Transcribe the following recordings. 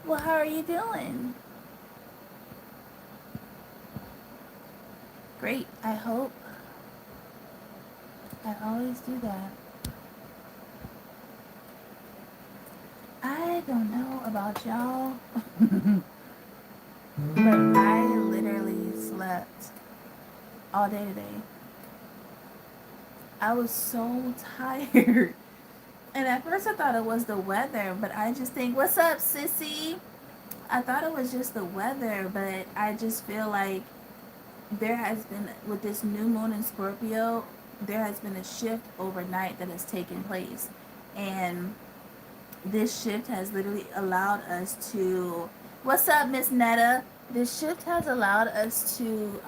Well, how are you doing? Great, I hope. I always do that. I don't know about y'all, but I literally slept all day today. I was so tired. And at first I thought it was the weather, but I just think, what's up, sissy? I thought it was just the weather, but I just feel like there has been, with this new moon in Scorpio, there has been a shift overnight that has taken place. And this shift has literally allowed us to, what's up, Miss Netta? This shift has allowed us to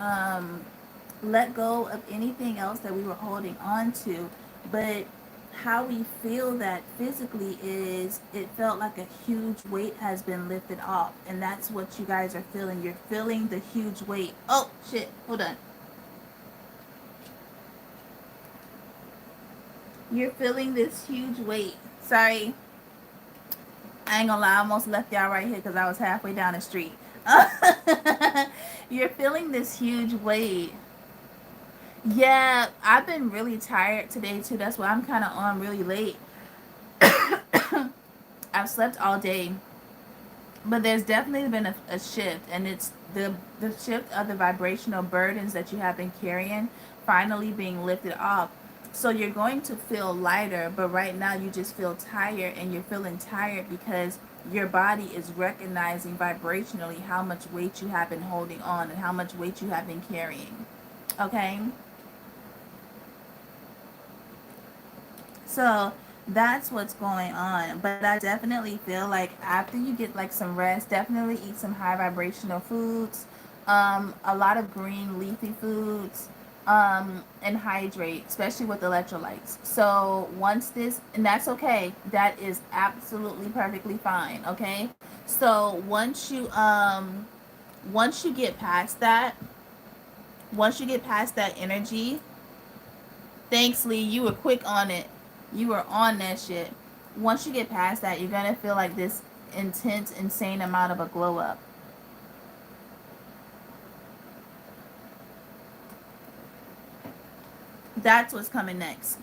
let go of anything else that we were holding on to. But how we feel that physically is, it felt like a huge weight has been lifted off. And that's what you guys are feeling. You're feeling the huge weight. Oh, shit. Hold on. You're feeling this huge weight. Sorry. I ain't gonna lie, I almost left y'all right here because I was halfway down the street. You're feeling this huge weight. Yeah, I've been really tired today too. That's why I'm kind of on really late. I've slept all day, but there's definitely been a shift, and it's the shift of the vibrational burdens that you have been carrying finally being lifted off. So you're going to feel lighter, but right now you just feel tired, and you're feeling tired because your body is recognizing vibrationally how much weight you have been holding on and how much weight you have been carrying. Okay? So that's what's going on. But I definitely feel like after you get like some rest, definitely eat some high vibrational foods, a lot of green leafy foods, and hydrate, especially with electrolytes. So once this, and that's okay. That is absolutely perfectly fine. Okay. So once you get past that, once you get past that energy, thanks, Lee. You were quick on it. You were on that shit. Once you get past that, you're gonna feel like this intense, insane amount of a glow up. That's what's coming next.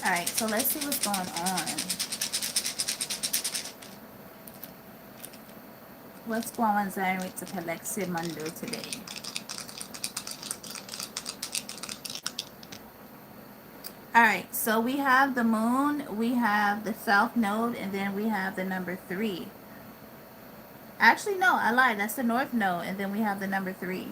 Alright, so let's see what's going on. What's going on with the Palexi Mundo today? Alright, so we have the moon, we have the south node, and then we have the number 3. Actually, no, I lied. That's the north node, and then we have the number 3.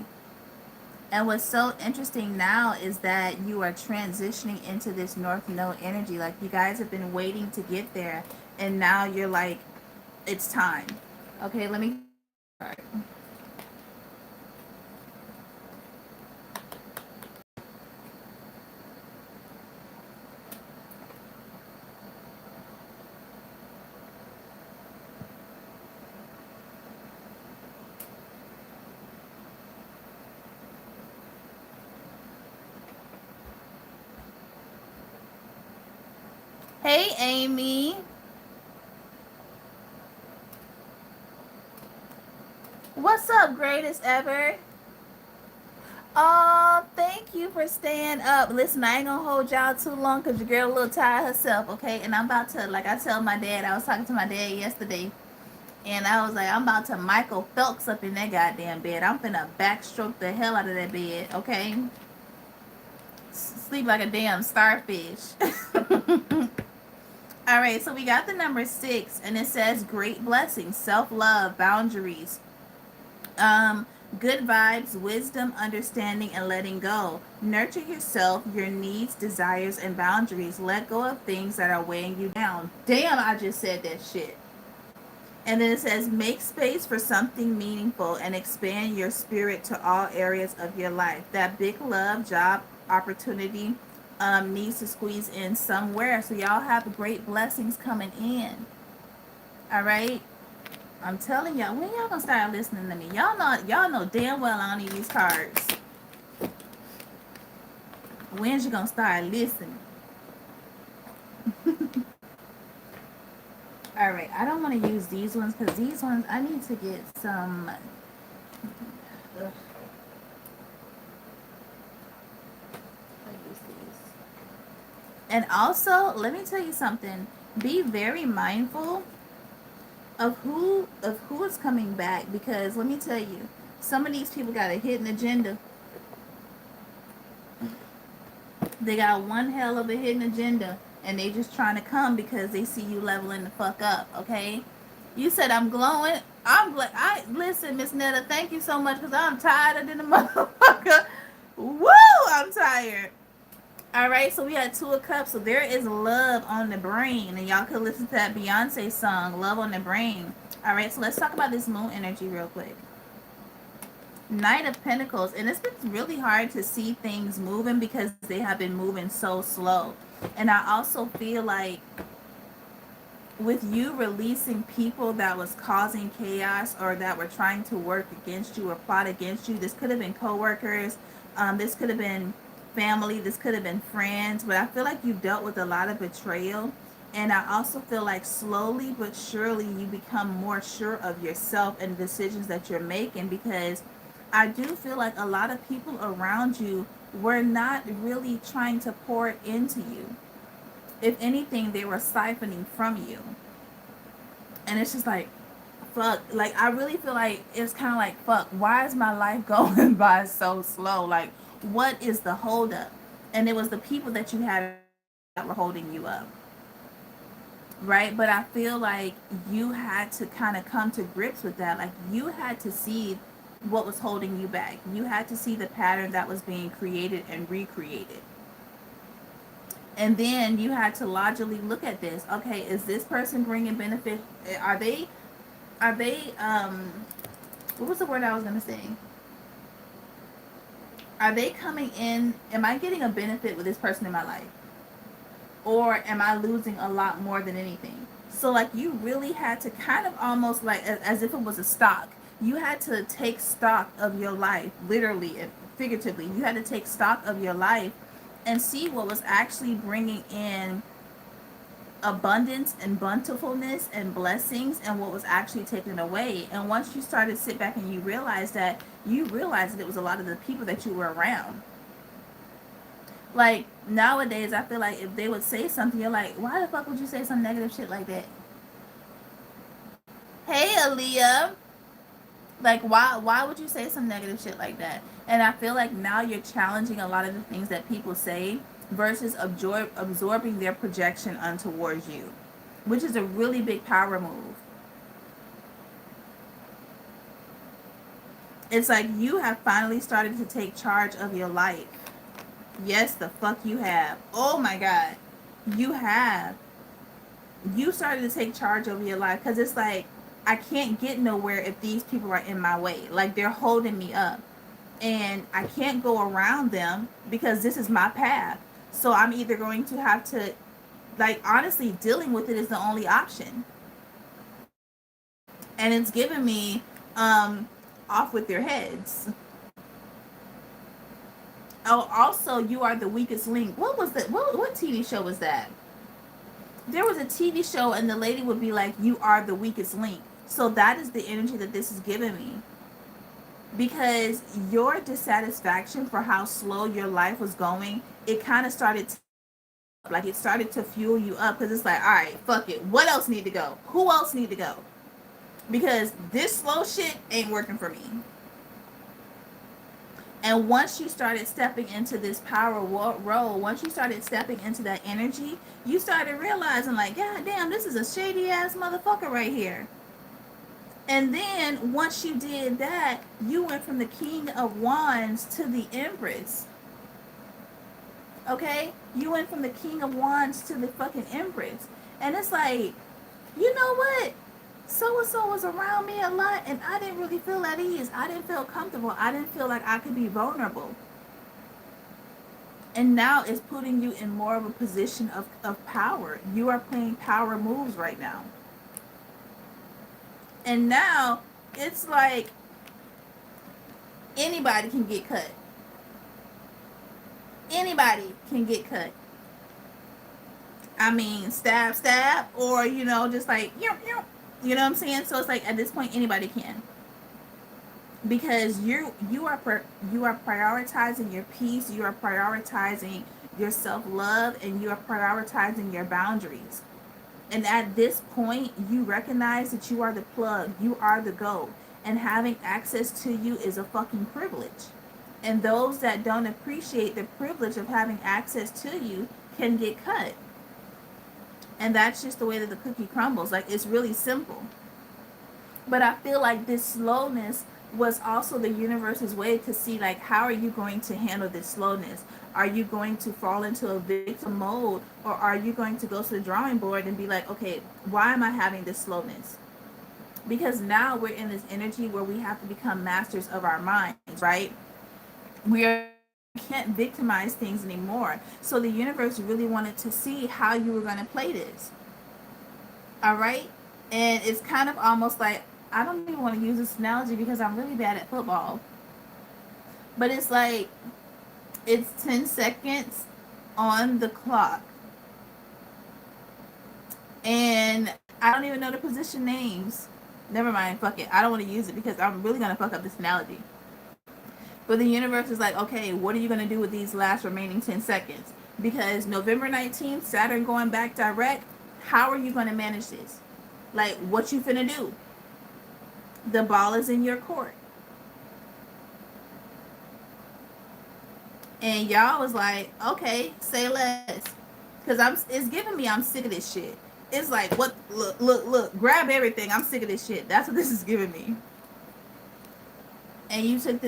And what's so interesting now is that you are transitioning into this north node energy. Like, you guys have been waiting to get there, and now you're like, it's time. Okay, let me. Hey, Amy. What's up, greatest ever? Oh, thank you for staying up. Listen, I ain't gonna hold y'all too long because your girl a little tired herself, okay? And I'm about to, like I tell my dad, I was talking to my dad yesterday, and I was like, I'm about to Michael Phelps up in that goddamn bed. I'm finna backstroke the hell out of that bed, okay? Sleep like a damn starfish. All right, so we got the number 6, and it says great blessings, self-love, boundaries, good vibes, wisdom, understanding, and letting go. Nurture yourself, your needs, desires, and boundaries. Let go of things that are weighing you down. Damn, I just said that shit. And then it says, make space for something meaningful and expand your spirit to all areas of your life. That big love, job, opportunity needs to squeeze in somewhere. So y'all have great blessings coming in. All right. I'm telling y'all, when y'all gonna start listening to me? Y'all know damn well I don't need these cards. When's you gonna start listening? All right, I don't want to use these ones because these ones I need to get some. Ugh, I use these. And also, let me tell you something. Be very mindful of who is coming back, because let me tell you, some of these people got a hidden agenda. They got one hell of a hidden agenda, and they just trying to come because they see you leveling the fuck up. Okay, you said I'm glowing. I listen, Miss Netta. Thank you so much because I'm tired than a motherfucker. Woo! I'm tired. All right, so we had Two of Cups. So there is love on the brain, and y'all could listen to that Beyonce song, "Love on the Brain." All right, so let's talk about this moon energy real quick. Knight of Pentacles, and it's been really hard to see things moving because they have been moving so slow. And I also feel like with you releasing people that was causing chaos or that were trying to work against you or plot against you, this could have been coworkers, this could have been family, this could have been friends, but I feel like you've dealt with a lot of betrayal. And I also feel like slowly but surely you become more sure of yourself and the decisions that you're making, because I do feel like a lot of people around you were not really trying to pour into you. If anything, they were siphoning from you. And it's just like, fuck. Like, I really feel like it's kind of like, fuck, why is my life going by so slow? Like, what is the holdup? And it was the people that you had around you that were holding you up. Right? But I feel like you had to kind of come to grips with that. Like, you had to see what was holding you back. You had to see the pattern that was being created and recreated. And then you had to logically look at this. Okay, is this person bringing benefit? Are they, what was the word I was going to say? Are they coming in? Am I getting a benefit with this person in my life? Or am I losing a lot more than anything? So, like, you really had to kind of almost like, as if it was a stock. You had to take stock of your life, literally and figuratively. You had to take stock of your life and see what was actually bringing in abundance and bountifulness and blessings, and what was actually taken away. And once you started to sit back and you realized that it was a lot of the people that you were around. Like, nowadays, I feel like if they would say something, you're like, why the fuck would you say some negative shit like that? Hey, Aaliyah. Like, why would you say some negative shit like that? And I feel like now you're challenging a lot of the things that people say versus absorbing their projection untowards you, which is a really big power move. It's like you have finally started to take charge of your life. Yes, the fuck you have. Oh my God. You have. You started to take charge over your life, because it's like, I can't get nowhere if these people are in my way. Like, they're holding me up. And I can't go around them because this is my path. So I'm either going to have to, like, honestly, dealing with it is the only option. And it's giving me off with their heads. Oh, also, you are the weakest link. What was that? What TV show was that? There was a TV show, and the lady would be like, "You are the weakest link." So that is the energy that this is giving me, because your dissatisfaction for how slow your life was going, it kind of started to, like, it started to fuel you up, because it's like, all right, fuck it. What else need to go? Who else need to go? Because this slow shit ain't working for me. And once you started stepping into this power role, once you started stepping into that energy, you started realizing, like, God damn, this is a shady ass motherfucker right here. And then once you did that, you went from the King of Wands to the Empress. Okay? You went from the King of Wands to the fucking Empress. And it's like, you know what? So and so was around me a lot, and I didn't really feel at ease. I didn't feel comfortable. I didn't feel like I could be vulnerable. And now it's putting you in more of a position of power. You are playing power moves right now. And now it's like anybody can get cut. Anybody can get cut. I mean, stab, stab, or just like you know what I'm saying. So it's like at this point anybody can, because you are prioritizing your peace, you are prioritizing your self love, and you are prioritizing your boundaries. And at this point, you recognize that you are the plug, you are the go, and having access to you is a fucking privilege. And those that don't appreciate the privilege of having access to you can get cut. And that's just the way that the cookie crumbles. Like, it's really simple. But I feel like this slowness was also the universe's way to see, like, how are you going to handle this slowness? Are you going to fall into a victim mode, or are you going to go to the drawing board and be like, okay, why am I having this slowness? Because now we're in this energy where we have to become masters of our minds, right? We can't victimize things anymore. So the universe really wanted to see how you were going to play this. All right? And it's kind of almost like, I don't even want to use this analogy because I'm really bad at football. But it's like, it's 10 seconds on the clock. And I don't even know the position names. Never mind, fuck it. I don't want to use it because I'm really going to fuck up this analogy. But the universe is like, okay, what are you going to do with these last remaining 10 seconds? Because November 19th, Saturn going back direct, how are you going to manage this? Like, what you finna do? The ball is in your court. And y'all was like, okay, say less. Because it's giving me, I'm sick of this shit. It's like, what, look, grab everything. I'm sick of this shit. That's what this is giving me. And you took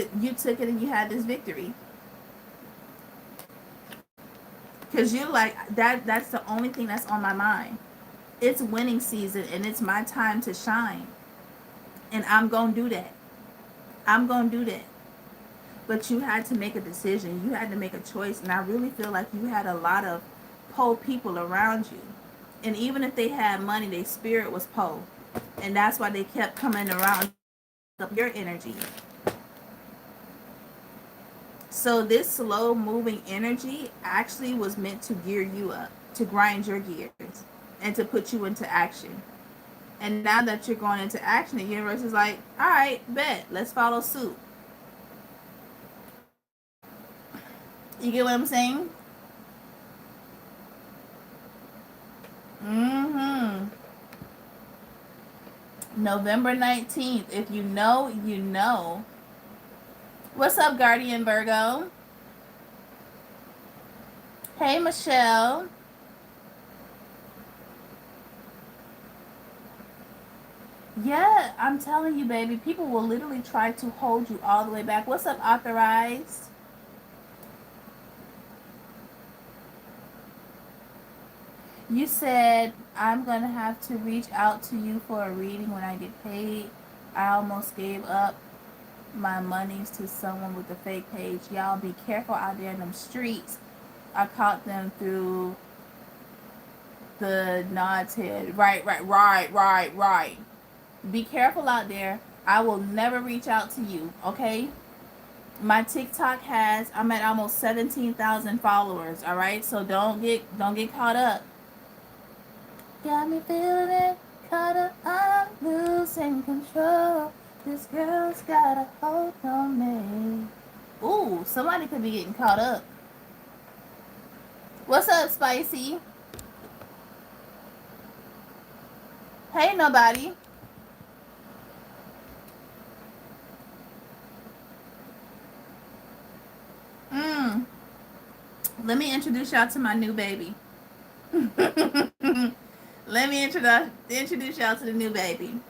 it and you had this victory. Because you're like, that's the only thing that's on my mind. It's winning season and it's my time to shine. And I'm going to do that. I'm going to do that. But you had to make a decision. You had to make a choice. And I really feel like you had a lot of poor people around you. And even if they had money, their spirit was poor. And that's why they kept coming around up your energy. So this slow moving energy actually was meant to gear you up, to grind your gears, and to put you into action. And now that you're going into action, the universe is like, all right, bet, let's follow suit. You get what I'm saying? Mm-hmm. November 19th. If you know, you know. What's up, Guardian Virgo? Hey, Michelle. Yeah, I'm telling you, baby. People will literally try to hold you all the way back. What's up, Authorized? You said, I'm going to have to reach out to you for a reading when I get paid. I almost gave up my monies to someone with a fake page. Y'all be careful out there in them streets. I caught them through the nod's head. Right. Be careful out there. I will never reach out to you, okay? My TikTok I'm at almost 17,000 followers, all right? So don't get caught up. Got me feeling it, caught up, I'm losing control. This girl's got a hold on me. Ooh, somebody could be getting caught up. What's up, Spicy? Hey, nobody. Let me introduce y'all to my new baby. Let me introduce y'all to the new baby.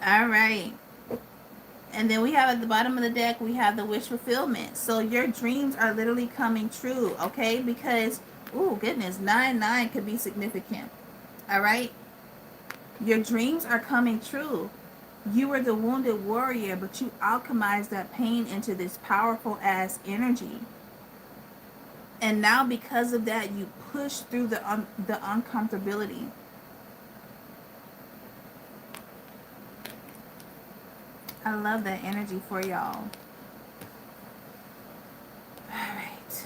All right. And then we have at the bottom of the deck, we have the wish fulfillment. So your dreams are literally coming true, okay? Because, ooh, goodness, 9-9 could be significant. All right? Your dreams are coming true. You were the wounded warrior, but you alchemized that pain into this powerful ass energy. And now because of that, you push through the uncomfortability. I love that energy for y'all. All right.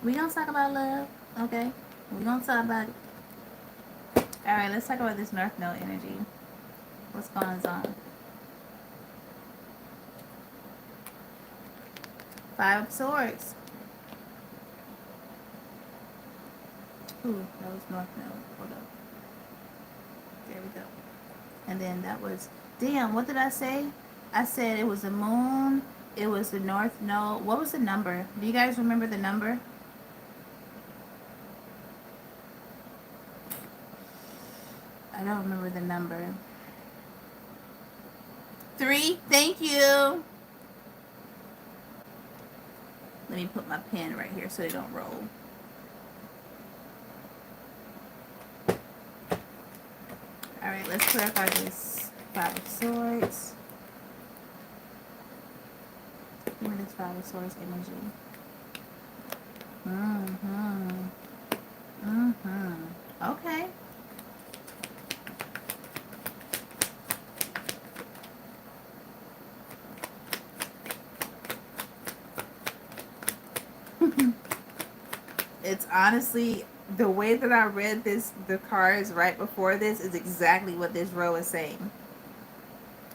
We gonna talk about love, okay? We gonna talk about it. All right, let's talk about this North Node energy. What's going on? Five of Swords. Ooh, that was North Node. Hold up. There we go. And then that was, damn, what did I say? I said it was the moon. It was the North Node. What was the number? Do you guys remember the number? I don't remember the number. 3. Thank you. Let me put my pen right here so they don't roll. Alright, let's clarify this Five of Swords. Give me this Five of Swords energy. Okay. It's honestly, the way that I read this, the cards right before this, is exactly what this row is saying.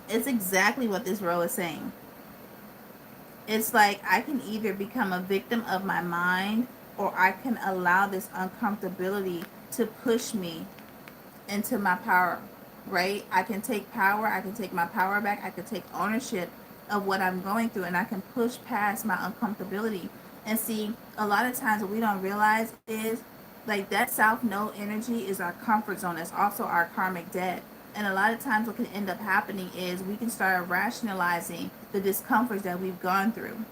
It's exactly what this row is saying. It's like I can either become a victim of my mind, or I can allow this uncomfortability to push me into my power, right? I can take power, I can take my power back, I can take ownership of what I'm going through, and I can push past my uncomfortability. And see, a lot of times what we don't realize is, like, that South Node energy is our comfort zone. It's also our karmic debt. And a lot of times what can end up happening is we can start rationalizing the discomforts that we've gone through,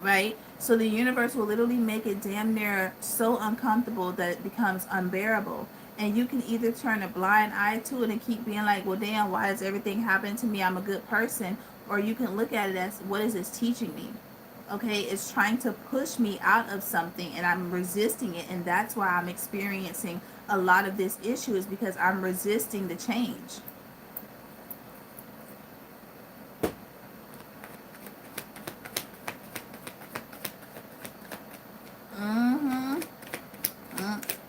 right? So the universe will literally make it damn near so uncomfortable that it becomes unbearable. And you can either turn a blind eye to it and keep being like, well, damn, why does everything happen to me? I'm a good person. Or you can look at it as, what is this teaching me? Okay, it's trying to push me out of something, and I'm resisting it. And that's why I'm experiencing a lot of this issue, is because I'm resisting the change.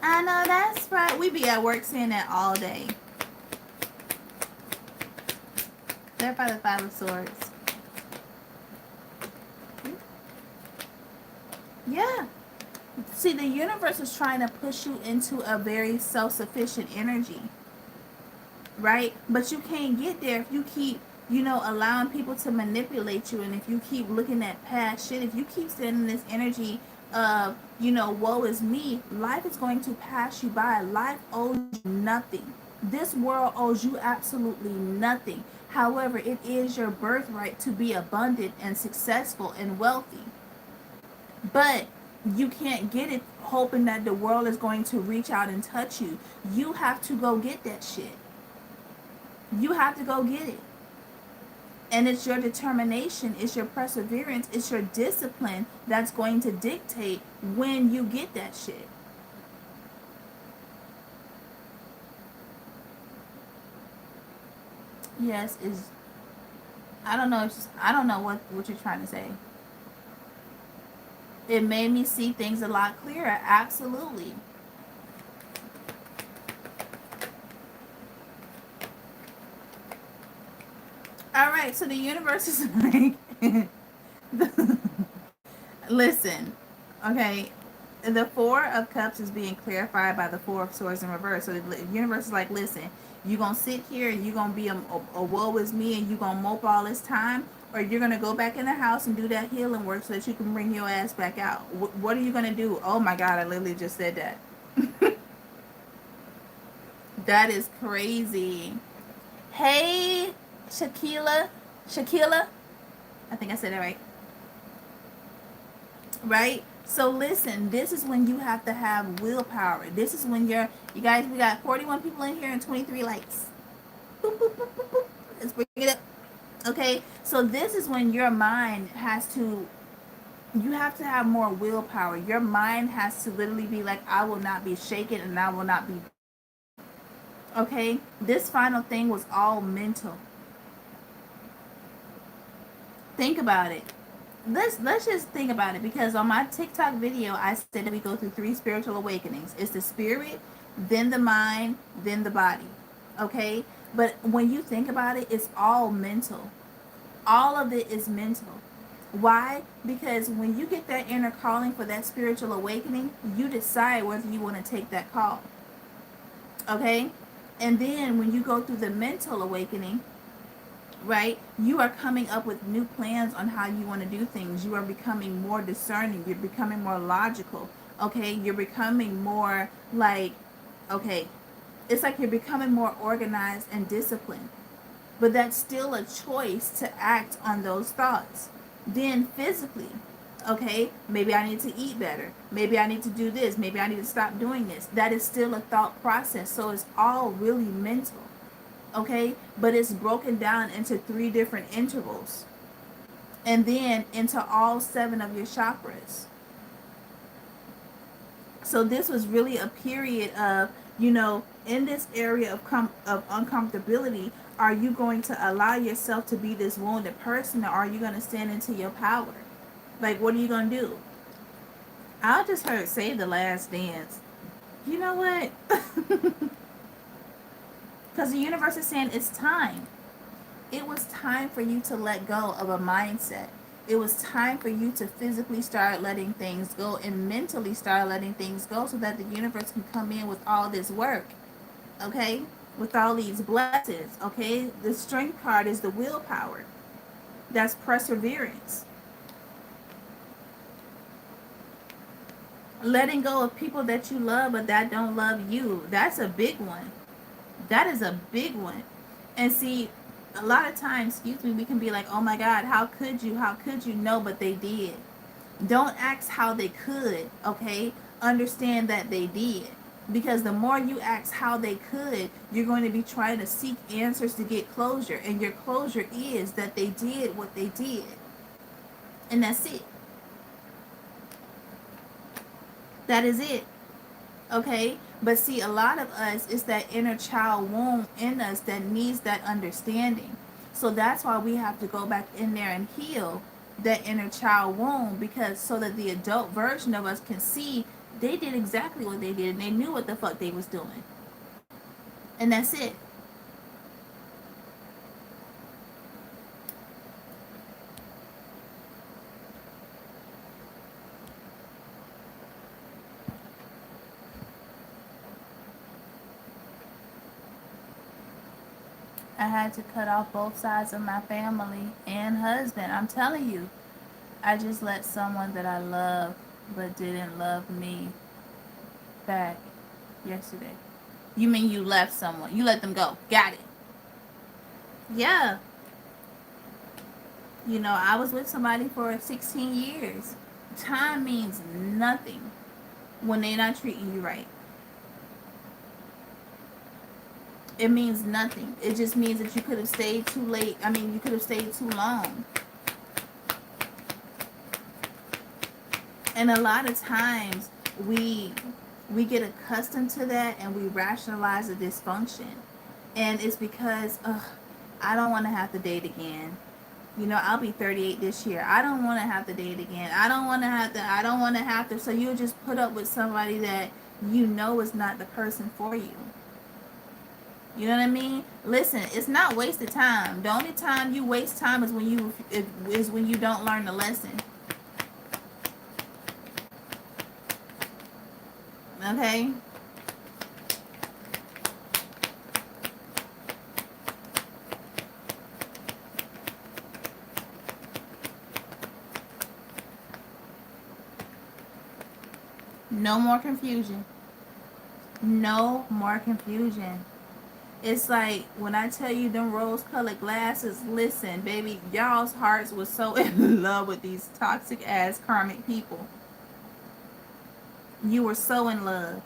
I know that's right. We be at work saying that all day. Clarify the Five of Swords. Yeah. See, the universe is trying to push you into a very self-sufficient energy, right? But you can't get there if you keep, allowing people to manipulate you, and if you keep looking at past shit, if you keep sending this energy of, woe is me, life is going to pass you by. Life owes you nothing. This world owes you absolutely nothing. However, it is your birthright to be abundant and successful and wealthy. But you can't get it hoping that the world is going to reach out and touch you. You have to go get that shit. You have to go get it. And it's your determination, it's your perseverance, it's your discipline that's going to dictate when you get that shit. Yes, is I don't know. I don't know what you're trying to say. It made me see things a lot clearer. Absolutely. All right, so the universe is like, listen, okay, the Four of Cups is being clarified by the Four of Swords in reverse. So the universe is like, listen, you're going to sit here and you're going to be a woe is me, and you're going to mope all this time, or you're going to go back in the house and do that healing work so that you can bring your ass back out. What are you going to do? Oh my God, I literally just said that. That is crazy. Hey, Shakila, I think I said that right. Right? So listen, this is when you have to have willpower. This is when you guys, we got 41 people in here and 23 likes. Boop, boop, boop, boop, boop. Let's bring it up. Okay? So this is when your mind has to, you have to have more willpower. Your mind has to literally be like, I will not be shaken and I will not be. Okay? This final thing was all mental. Think about it. let's just think about it, because on my TikTok video I said that we go through 3 spiritual awakenings. It's the spirit, then the mind, then the body. Okay? But when you think about it, it's all mental. All of it is mental. Why? Because when you get that inner calling for that spiritual awakening, you decide whether you want to take that call. Okay? And then when you go through the mental awakening, right, you are coming up with new plans on how you want to do things. You are becoming more discerning. You're becoming more logical. Okay? You're becoming more like, okay, it's like you're becoming more organized and disciplined. But that's still a choice to act on those thoughts. Then physically, okay, maybe I need to eat better. Maybe I need to do this. Maybe I need to stop doing this. That is still a thought process. So it's all really mental, okay? But it's broken down into 3 different intervals. And then into all 7 of your chakras. So this was really a period of, in this area of uncomfortability, are you going to allow yourself to be this wounded person, or are you going to stand into your power? Like, what are you going to do? I just heard Save the Last Dance. You know what? Because the universe is saying it's time. It was time for you to let go of a mindset. It was time for you to physically start letting things go and mentally start letting things go, so that the universe can come in with all this work. Okay? With all these blessings. Okay? The strength card is the willpower. That's perseverance. Letting go of people that you love but that don't love you. That's a big one. That is a big one. And see, a lot of times, we can be like, oh my God, how could you? How could you? No, but they did. Don't ask how they could, okay? Understand that they did. Because the more you ask how they could, you're going to be trying to seek answers to get closure. And your closure is that they did what they did. And that's it. That is it. Okay? But see, a lot of us, it's that inner child wound in us that needs that understanding. So that's why we have to go back in there and heal that inner child wound, because so that the adult version of us can see they did exactly what they did and they knew what the fuck they was doing. And that's it. I had to cut off both sides of my family and husband. I'm telling you, I just let someone that I love but didn't love me back yesterday. You mean you left someone? You let them go. Got it. Yeah. I was with somebody for 16 years. Time means nothing when they're not treating you right. It means nothing. It just means that you could have stayed too late. I mean, you could have stayed too long. And a lot of times we get accustomed to that and we rationalize the dysfunction. And it's because I don't want to have to date again. I'll be 38 this year. I don't want to have to date again. I don't want to have to. So you'll just put up with somebody that is not the person for you. You know what I mean? Listen, it's not wasted time. The only time you waste time is when you don't learn the lesson. Okay? No more confusion. No more confusion. It's like when I tell you them rose-colored glasses, listen, baby, y'all's hearts was so in love with these toxic-ass karmic people. You were so in love.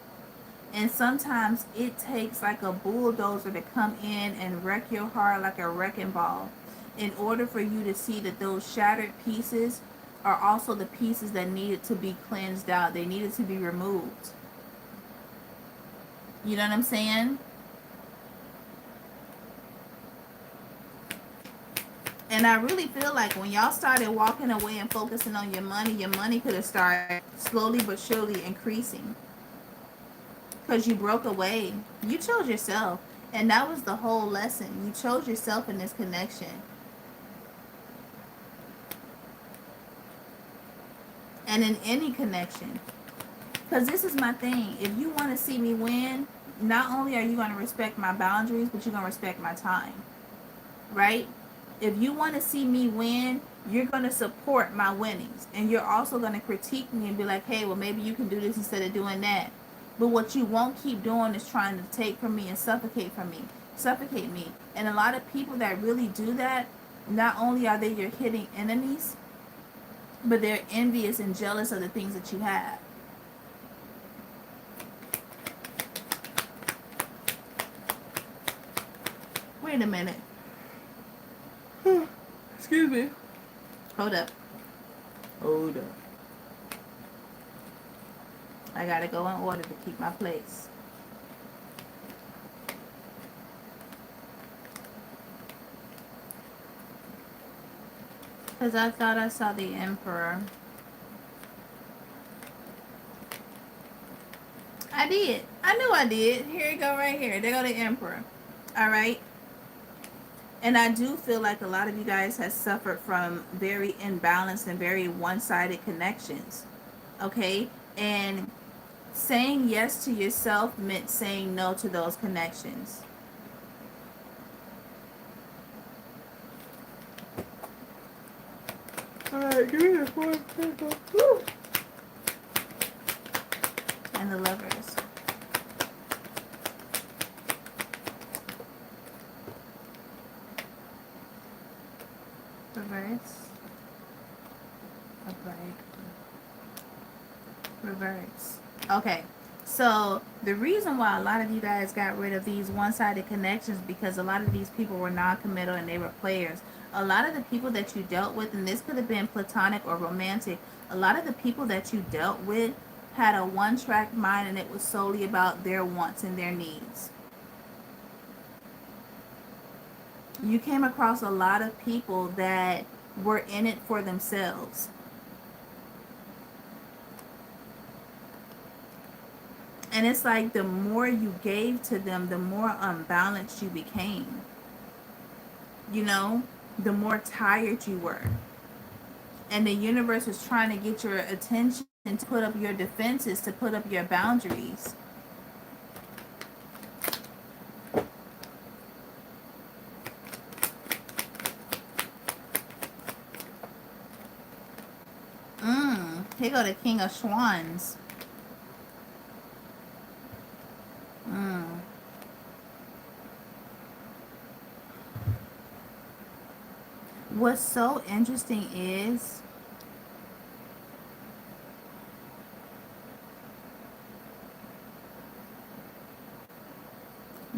And sometimes it takes like a bulldozer to come in and wreck your heart like a wrecking ball, in order for you to see that those shattered pieces are also the pieces that needed to be cleansed out. They needed to be removed. You know what I'm saying? And And I really feel like when y'all started walking away and focusing on your money could have started slowly but surely increasing. Because you broke away. You chose yourself. And that was the whole lesson. You chose yourself in this connection. And in any connection. Because this is my thing. If you want to see me win, not only are you going to respect my boundaries, but you're going to respect my time. Right? If you want to see me win, you're going to support my winnings. And you're also going to critique me and be like, hey, well, maybe you can do this instead of doing that. But what you won't keep doing is trying to take from me and suffocate me. And a lot of people that really do that, not only are they your hidden enemies, but they're envious and jealous of the things that you have. Wait a minute. Excuse me. Hold up. I gotta go in order to keep my place. Because I thought I saw the Emperor. I did. I knew I did. Here you go right here. There go the Emperor. Alright? And I do feel like a lot of you guys have suffered from very imbalanced and very one-sided connections. Okay? And saying yes to yourself meant saying no to those connections. Alright, give me this one. And the Lovers. Reverse. Upright. Reverse. Okay. So the reason why a lot of you guys got rid of these one-sided connections, because a lot of these people were non-committal and they were players. A lot of the people that you dealt with, and this could have been platonic or romantic, a lot of the people that you dealt with had a one-track mind, and it was solely about their wants and their needs. You came across a lot of people that were in it for themselves. And it's like the more you gave to them, the more unbalanced you became. You know, the more tired you were. And the universe was trying to get your attention to put up your defenses, to put up your boundaries. Here go the King of Swans. What's so interesting is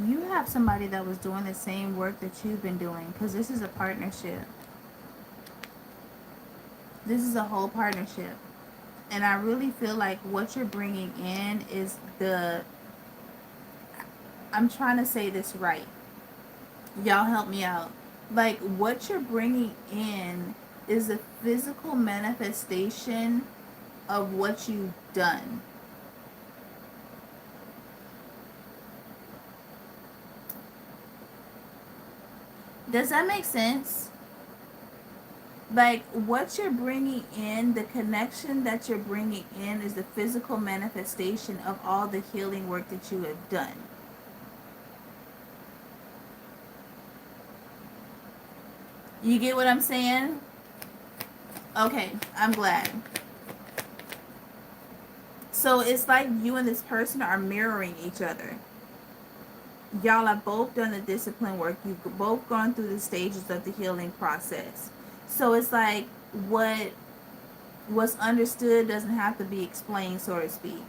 you have somebody that was doing the same work that you've been doing, because this is a partnership. This is a whole partnership. And I really feel like what you're bringing in is I'm trying to say this right. Y'all help me out. Like, what you're bringing in is a physical manifestation of what you've done. Does that make sense? Like, what you're bringing in, the connection that you're bringing in is the physical manifestation of all the healing work that you have done. You get what I'm saying? Okay, I'm glad. So it's like you and this person are mirroring each other. Y'all have both done the discipline work. You've both gone through the stages of the healing process. So it's like what's understood doesn't have to be explained, so to speak.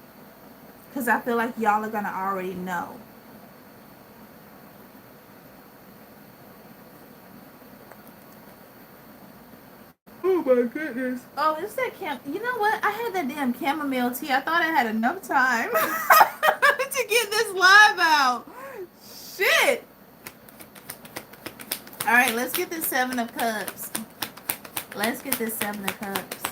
Because I feel like y'all are going to already know. Oh my goodness. Oh, it's that you know what? I had that damn chamomile tea. I thought I had enough time to get this live out. Shit. All right, let's get this Seven of Cups. Let's get this Seven of Cups.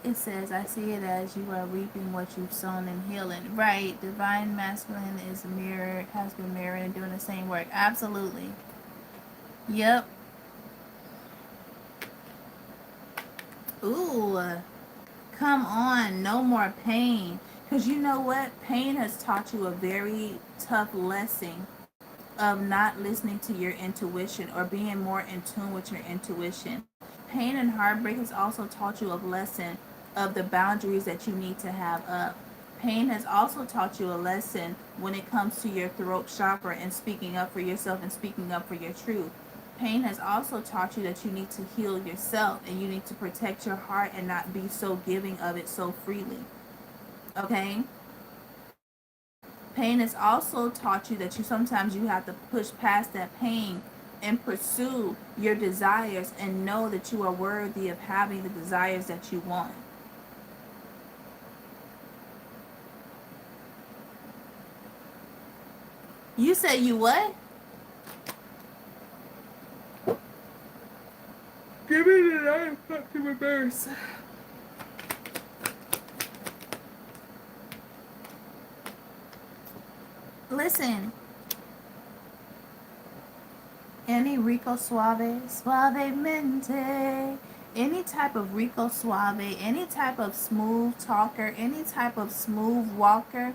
It says, I see it as you are reaping what you've sown in healing. Right. Divine masculine is mirrored, has been mirrored and doing the same work. Absolutely. Yep. Ooh. Come on. No more pain. Because you know what? Pain has taught you a very tough lesson of not listening to your intuition or being more in tune with your intuition. Pain and heartbreak has also taught you a lesson of the boundaries that you need to have up. Pain has also taught you a lesson when it comes to your throat chakra and speaking up for yourself and speaking up for your truth. Pain has also taught you that you need to heal yourself and you need to protect your heart and not be so giving of it so freely. Okay? Pain has also taught you that sometimes you have to push past that pain and pursue your desires and know that you are worthy of having the desires that you want. You say you what? Give me the 9 of Cups in reverse. Listen. Any Rico Suave, Suavemente, any type of Rico Suave, any type of smooth talker, any type of smooth walker,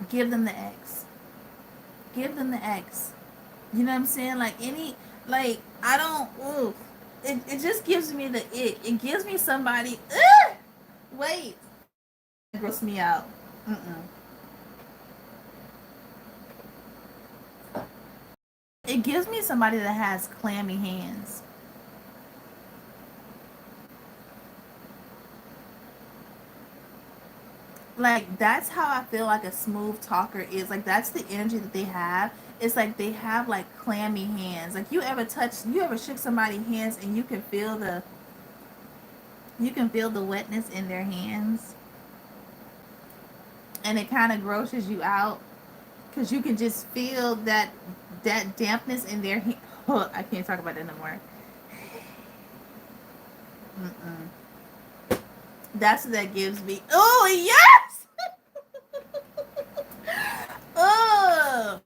give them the X. Give them the X. You know what I'm saying? Like I don't, ooh. It just gives me the ick. It gives me somebody, wait. It gross me out. It gives me somebody that has clammy hands. Like, that's how I feel like a smooth talker is. Like, that's the energy that they have. It's like they have like clammy hands. Like, you ever shook somebody's hands and you can feel the wetness in their hands, and it kind of grosses you out because you can just feel that dampness in their hand. Oh, I can't talk about that no more. That's what that gives me. Oh yes. Oh,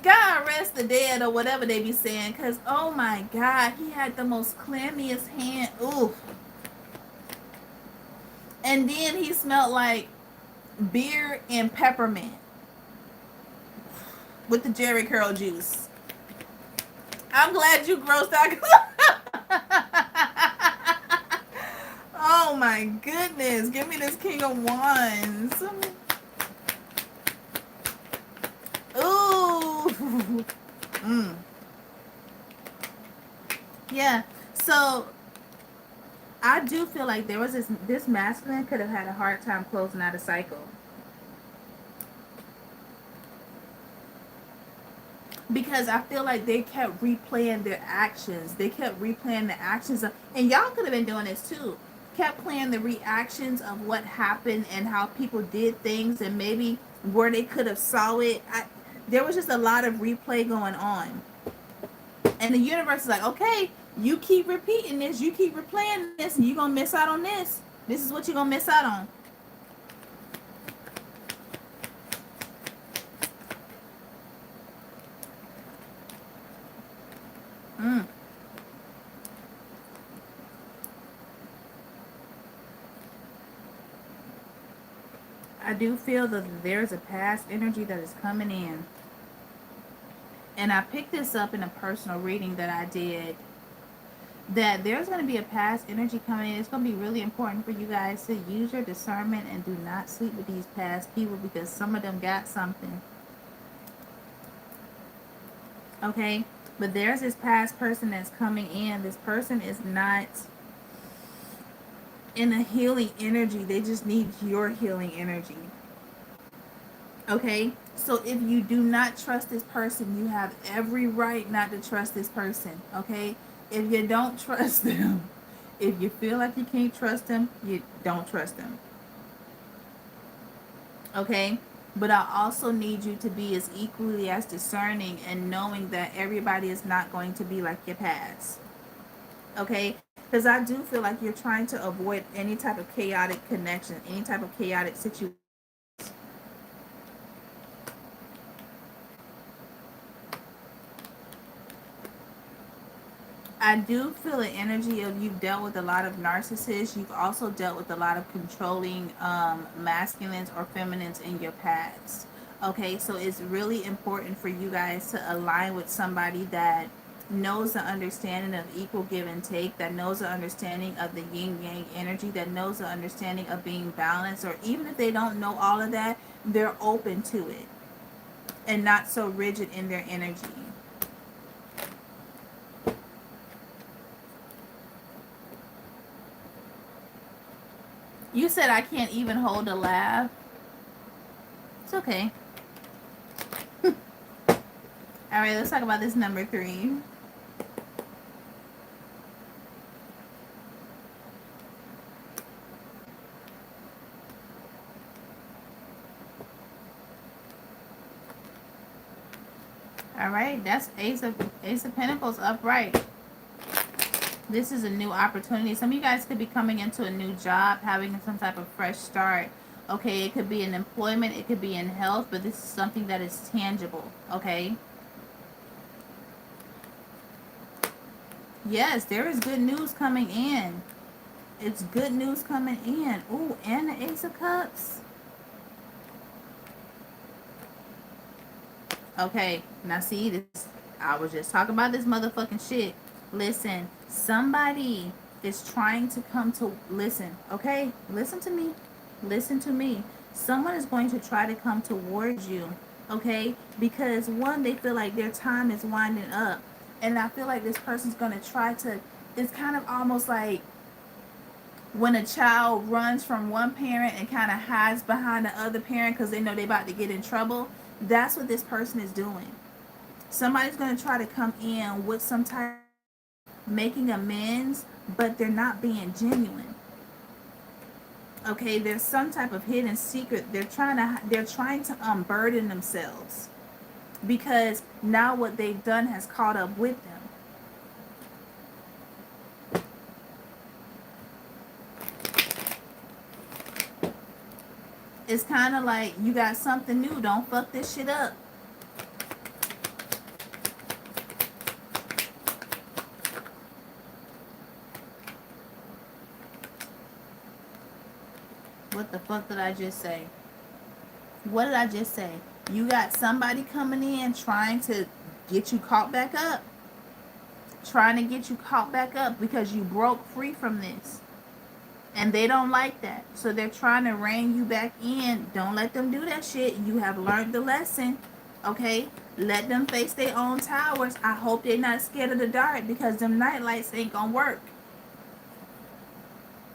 God rest the dead or whatever they be saying. Because oh my God, he had the most clammiest hand. Ooh. And then he smelled like beer and peppermint with the Jerry Curl juice. I'm glad you grossed out. Oh my goodness. Give me this King of Wands. Ooh. Yeah. So I do feel like there was this masculine could have had a hard time closing out a cycle. Because I feel like they kept replaying their actions. They kept replaying the actions and y'all could have been doing this too. Kept playing the reactions of what happened and how people did things and maybe where they could have saw it. There was just a lot of replay going on. And the universe is like, okay, you keep repeating this, you keep replaying this, and you're going to miss out on this. This is what you're going to miss out on. I do feel that there's a past energy that is coming in. And I picked this up in a personal reading that I did. That there's going to be a past energy coming in. It's going to be really important for you guys to use your discernment and do not sleep with these past people because some of them got something. Okay? But there's this past person that's coming in. This person is not in a healing energy. They just need your healing energy. Okay? So if you do not trust this person, you have every right not to trust this person. Okay? If you don't trust them, if you feel like you can't trust them, you don't trust them. Okay? But I also need you to be as equally as discerning and knowing that everybody is not going to be like your past. Okay? Because I do feel like you're trying to avoid any type of chaotic connection, any type of chaotic situation. I do feel the energy of you've dealt with a lot of narcissists. You've also dealt with a lot of controlling masculines or feminines in your past. Okay, so it's really important for you guys to align with somebody that knows the understanding of equal give and take, that knows the understanding of the yin yang energy, that knows the understanding of being balanced, or even if they don't know all of that, they're open to it and not so rigid in their energy. You said I can't even hold a laugh. It's okay. All right, let's talk about this number 3. All right, that's Ace of Pentacles upright. This is a new opportunity. Some of you guys could be coming into a new job, having some type of fresh start. Okay, it could be in employment, it could be in health, but this is something that is tangible. Okay. Yes, there is good news coming in. It's good news coming in. Ooh, and the Ace of Cups. Okay, now see this. I was just talking about this motherfucking shit. Listen, somebody is trying to come to listen. Okay, listen to me. Listen to me. Someone is going to try to come towards you. Okay, because one, they feel like their time is winding up, and I feel like this person's going to try to. It's kind of almost like when a child runs from one parent and kind of hides behind the other parent because they know they're about to get in trouble. That's what this person is doing. Somebody's going to try to come in with some type of making amends, but they're not being genuine. Okay, there's some type of hidden secret. They're trying to unburden themselves because now what they've done has caught up with them. It's kind of like you got something new. Don't fuck this shit up. What the fuck did I just say? What did I just say? You got somebody coming in trying to get you caught back up. Trying to get you caught back up because you broke free from this. And they don't like that. So they're trying to rein you back in. Don't let them do that shit. You have learned the lesson. Okay? Let them face their own towers. I hope they're not scared of the dark because them night lights ain't gonna work.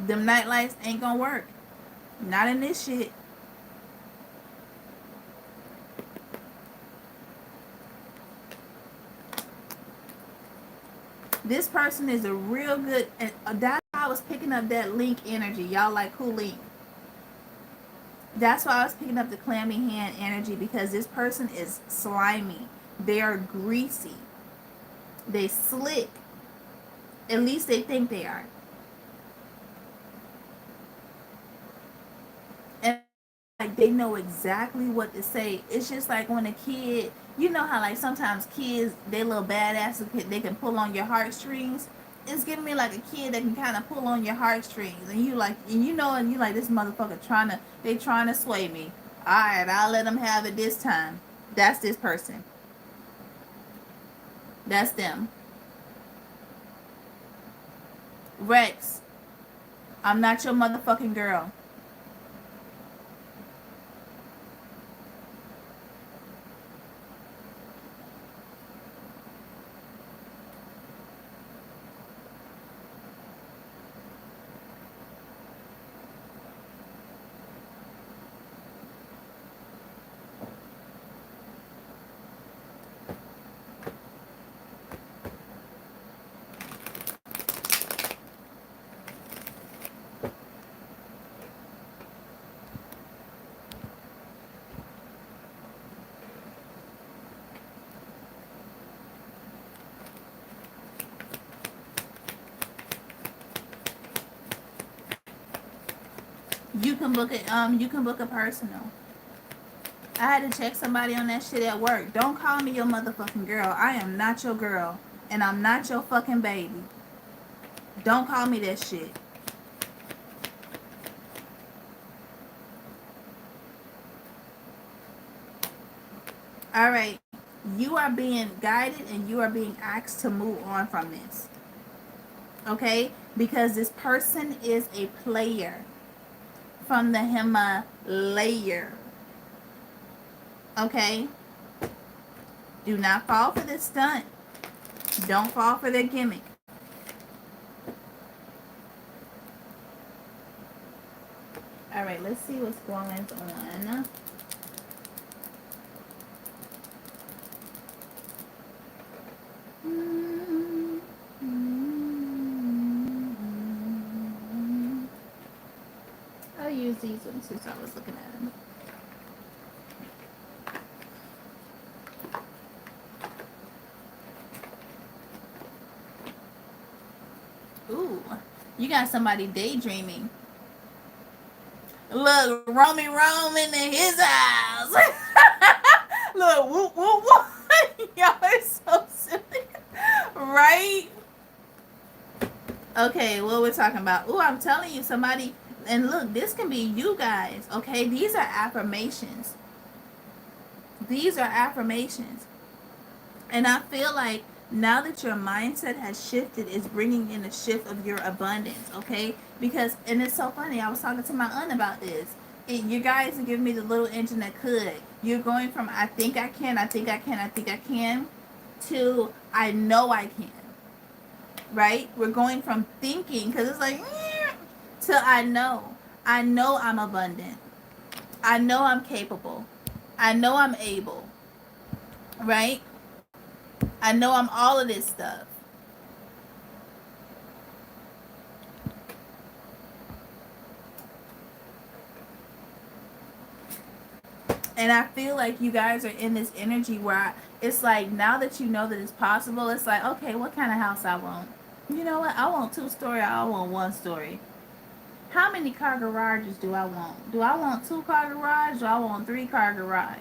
Them night lights ain't gonna work. Not in this shit. This person is a real good, and that's why I was picking up that Link energy. Y'all like who Link? That's why I was picking up the clammy hand energy because this person is slimy. They are greasy. They slick. At least they think they are. And like they know exactly what to say. It's just like when a kid, you know how like sometimes kids, they little badass, they can pull on your heartstrings. It's giving me like a kid that can kind of pull on your heartstrings, and you like, and you know, and you like this motherfucker they trying to sway me. All right, I'll let them have it this time. That's this person. That's them. Rex, I'm not your motherfucking girl. You can book a personal. I had to check somebody on that shit at work. Don't call me your motherfucking girl. I am not your girl. And I'm not your fucking baby. Don't call me that shit. Alright. You are being guided and you are being asked to move on from this. Okay? Because this person is a player from the Himalaya. Okay? Do not fall for this stunt. Don't fall for their gimmick. Alright, let's see what's going on. I'll use these ones since I was looking at them. Ooh, you got somebody daydreaming. Look, roaming in his house. Look, whoop, whoop, whoop. Y'all are so silly. Right? Okay, what we're talking about. Ooh, I'm telling you, somebody, and look, this can be you guys, okay? These are affirmations. These are affirmations. And I feel like now that your mindset has shifted, it's bringing in a shift of your abundance, okay? Because, and it's so funny, I was talking to my aunt about this. You guys are giving me the little engine that could. You're going from I think I can, I think I can, I think I can, to I know I can, right? We're going from thinking, because it's like, to I know. I know I'm abundant. I know I'm capable. I know I'm able, right? I know I'm all of this stuff. And I feel like you guys are in this energy where it's like, now that you know that it's possible, it's like, okay, what kind of house I want? You know what? I want 2-story, I want 1-story. How many car garages do I want? Do I want 2-car garage? Do I want 3-car garage?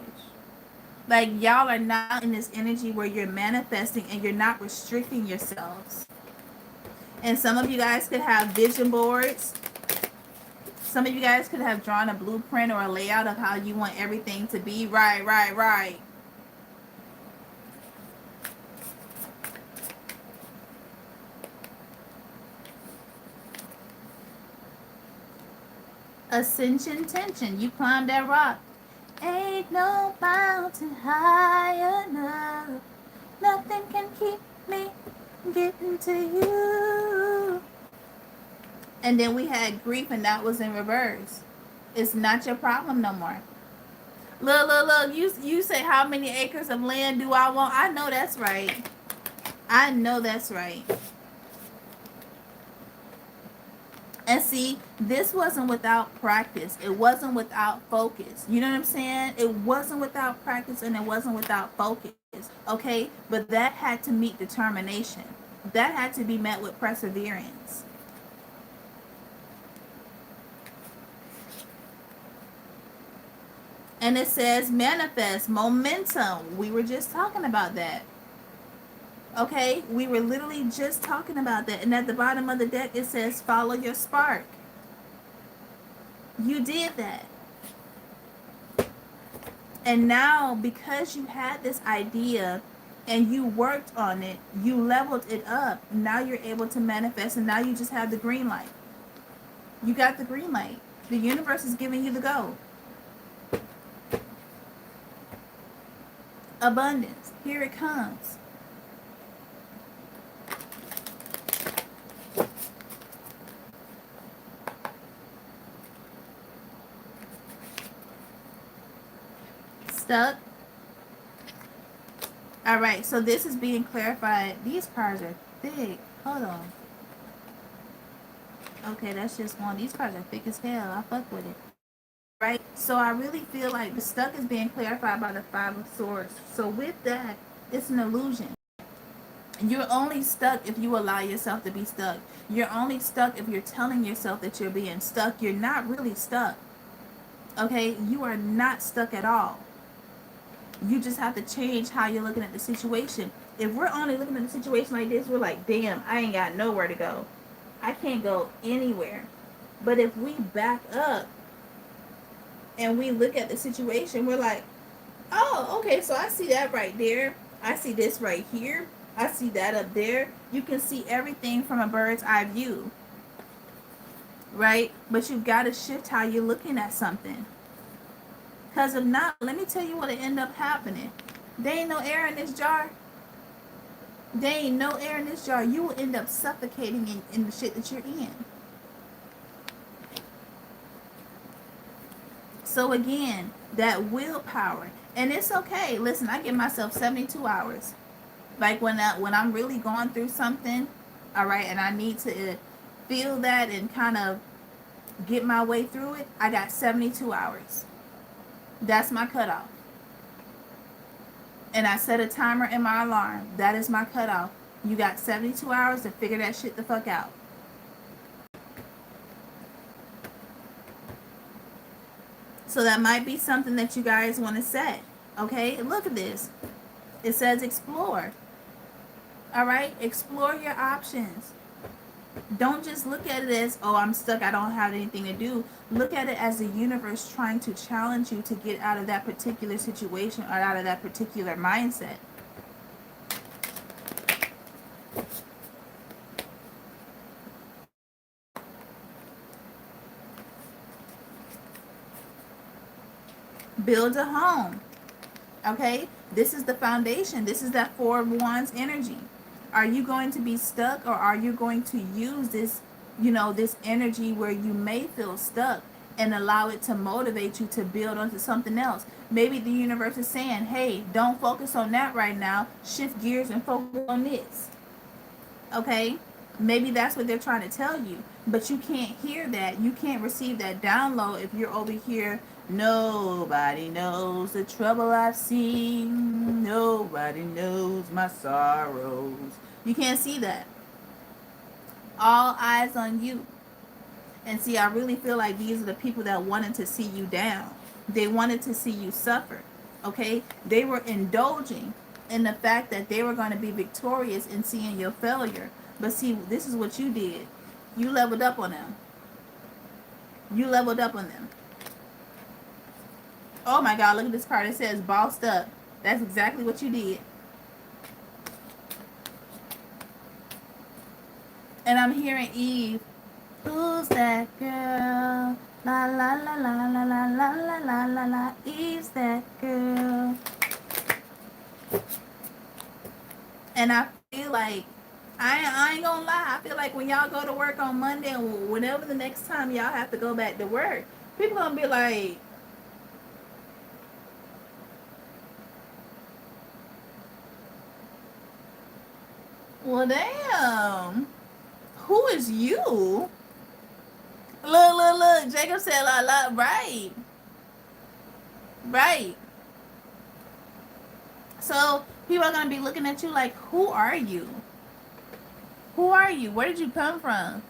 Like, y'all are now in this energy where you're manifesting and you're not restricting yourselves. And some of you guys could have vision boards. Some of you guys could have drawn a blueprint or a layout of how you want everything to be. Right. Ascension tension. You climb that rock. Ain't no mountain high enough. Nothing can keep me getting to you. And then we had grief, and that was in reverse. It's not your problem no more. Look. You say, how many acres of land do I want? I know that's right. I know that's right. And see, this wasn't without practice. It wasn't without focus. You know what I'm saying? It wasn't without practice and it wasn't without focus. Okay? But that had to meet determination. That had to be met with perseverance. And it says manifest, momentum. We were just talking about that. Okay? We were literally just talking about that. And at the bottom of the deck, it says follow your spark. You did that. And now, because you had this idea and you worked on it, you leveled it up. Now you're able to manifest, and now you just have the green light. You got the green light. The universe is giving you the go. Abundance. Here it comes. Stuck. All right, so this is being clarified. These cards are thick. Hold on. Okay, that's just one. These cards are thick as hell. I fuck with it. Right? So I really feel like the stuck is being clarified by the Five of Swords. So with that, it's an illusion. You're only stuck if you allow yourself to be stuck. You're only stuck if you're telling yourself that you're being stuck. You're not really stuck. Okay? You are not stuck at all. You just have to change how you're looking at the situation. If we're only looking at the situation like this, we're like, damn, I ain't got nowhere to go. I can't go anywhere. But if we back up and we look at the situation, we're like, oh, okay, so I see that right there. I see this right here. I see that up there. You can see everything from a bird's eye view, right? But you've got to shift how you're looking at something. Because if not, let me tell you what'll end up happening. There ain't no air in this jar. There ain't no air in this jar. You will end up suffocating in the shit that you're in. So again, that willpower. And it's okay. Listen, I give myself 72 hours. Like when I'm really going through something, all right, and I need to feel that and kind of get my way through it, I got 72 hours. That's my cutoff. And I set a timer in my alarm. That is my cutoff. You got 72 hours to figure that shit the fuck out. So that might be something that you guys want to set. Okay, look at this. It says explore. All right, explore your options. Don't just look at it as, oh, I'm stuck, I don't have anything to do. Look at it as the universe trying to challenge you to get out of that particular situation or out of that particular mindset. Build a home. Okay, this is the foundation. This is that Four of Wands energy. Are you going to be stuck, or are you going to use this, this energy where you may feel stuck and allow it to motivate you to build onto something else? Maybe the universe is saying, hey, don't focus on that right now. Shift gears and focus on this. Okay? Maybe that's what they're trying to tell you. But you can't hear that. You can't receive that download if you're over here. Nobody knows the trouble I've seen. Nobody knows my sorrows. You can't see that. All eyes on you. And see, I really feel like these are the people that wanted to see you down. They wanted to see you suffer. Okay? They were indulging in the fact that they were going to be victorious in seeing your failure. But see, this is what you did. You leveled up on them. You leveled up on them. Oh my God, look at this card. It says bossed up. That's exactly what you did. And I'm hearing Eve. Who's that girl? La la la la la la la la la la la. Eve's that girl. And I feel like I ain't gonna lie. I feel like when y'all go to work on Monday or whenever the next time y'all have to go back to work, people gonna be like, well, damn, who is you? Look. Jacob said la la. Right. So people are gonna be looking at you like, who are you? Who are you? Where did you come from?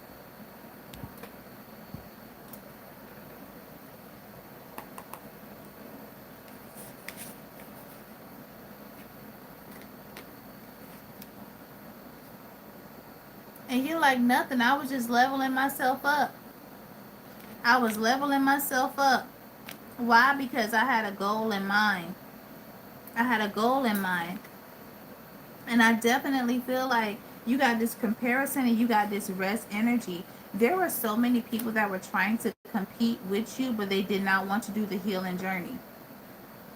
And you're like, nothing. I was just leveling myself up. I was leveling myself up. Why? Because I had a goal in mind. I had a goal in mind. And I definitely feel like you got this comparison and you got this rest energy. There were so many people that were trying to compete with you, but they did not want to do the healing journey.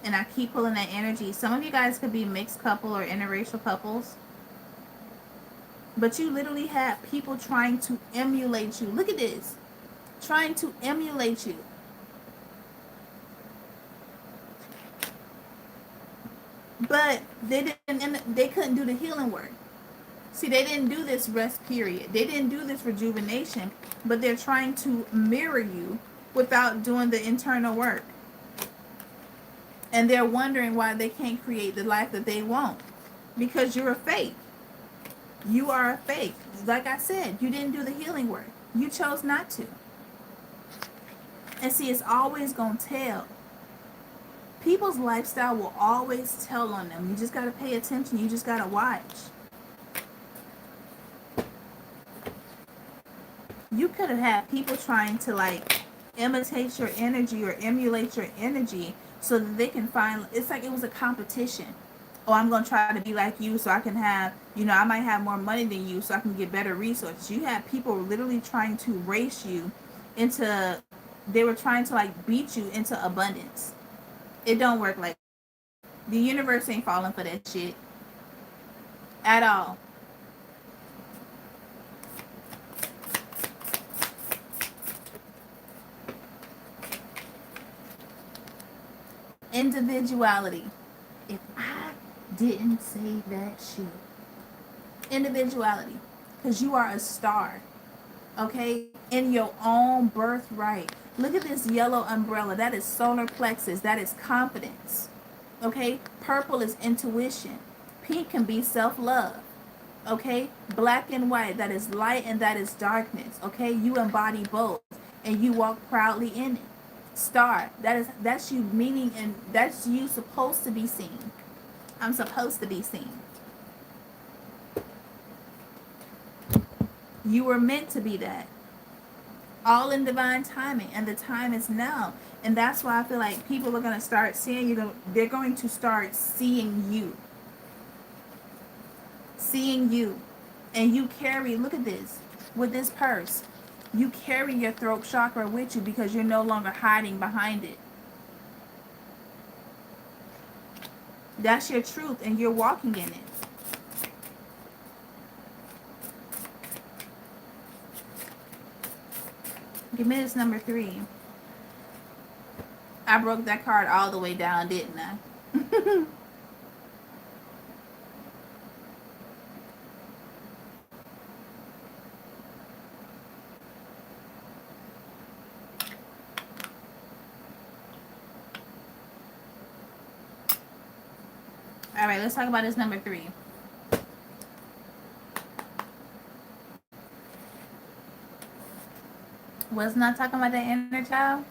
And I keep pulling that energy. Some of you guys could be mixed couple or interracial couples. But you literally have people trying to emulate you. Look at this. Trying to emulate you. But they couldn't do the healing work. See, they didn't do this rest period. They didn't do this rejuvenation, but they're trying to mirror you without doing the internal work. And they're wondering why they can't create the life that they want. Because you're a fake. You are a fake. Like I said, you didn't do the healing work. You chose not to. And see, it's always going to tell. People's lifestyle will always tell on them. You just got to pay attention. You just got to watch. You could have had people trying to like imitate your energy or emulate your energy so that they can find, it's like it was a competition. Oh, I'm going to try to be like you so I can have, I might have more money than you so I can get better resources. You had people literally trying to race you into, they were trying to like beat you into abundance. It don't work like that. The universe ain't falling for that shit at all. Individuality. If I didn't say that shit. Individuality. Because you are a star. Okay? In your own birthright. Look at this yellow umbrella. That is solar plexus. That is confidence. Okay? Purple is intuition. Pink can be self-love. Okay? Black and white. That is light and that is darkness. Okay? You embody both. And you walk proudly in it. Star. That's you meaning, and that's you supposed to be seen. I'm supposed to be seen. You were meant to be that. All in divine timing, and the time is now. And that's why I feel like people are going to start seeing you. They're going to start seeing you. Seeing you. And you carry, look at this, with this purse. You carry your throat chakra with you because you're no longer hiding behind it. That's your truth, and you're walking in it. Give me this number 3. I broke that card all the way down, didn't I? All right, let's talk about this number 3. Was not talking about that inner child?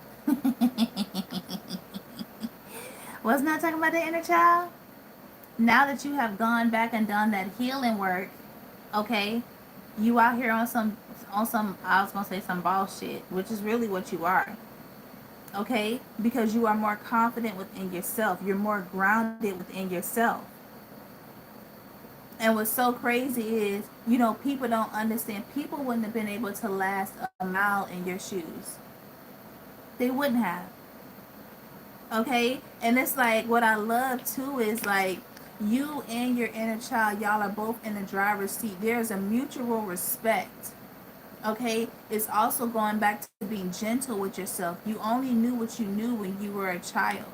Was not talking about the inner child? Now that you have gone back and done that healing work, okay, you out here on some, I was gonna say some bullshit, which is really what you are. Okay, because you are more confident within yourself. You're more grounded within yourself. And what's so crazy is, people don't understand. People wouldn't have been able to last a mile in your shoes. They wouldn't have. Okay? And it's like, what I love too is like, you and your inner child, y'all are both in the driver's seat. There's a mutual respect. Okay? It's also going back to being gentle with yourself. You only knew what you knew when you were a child.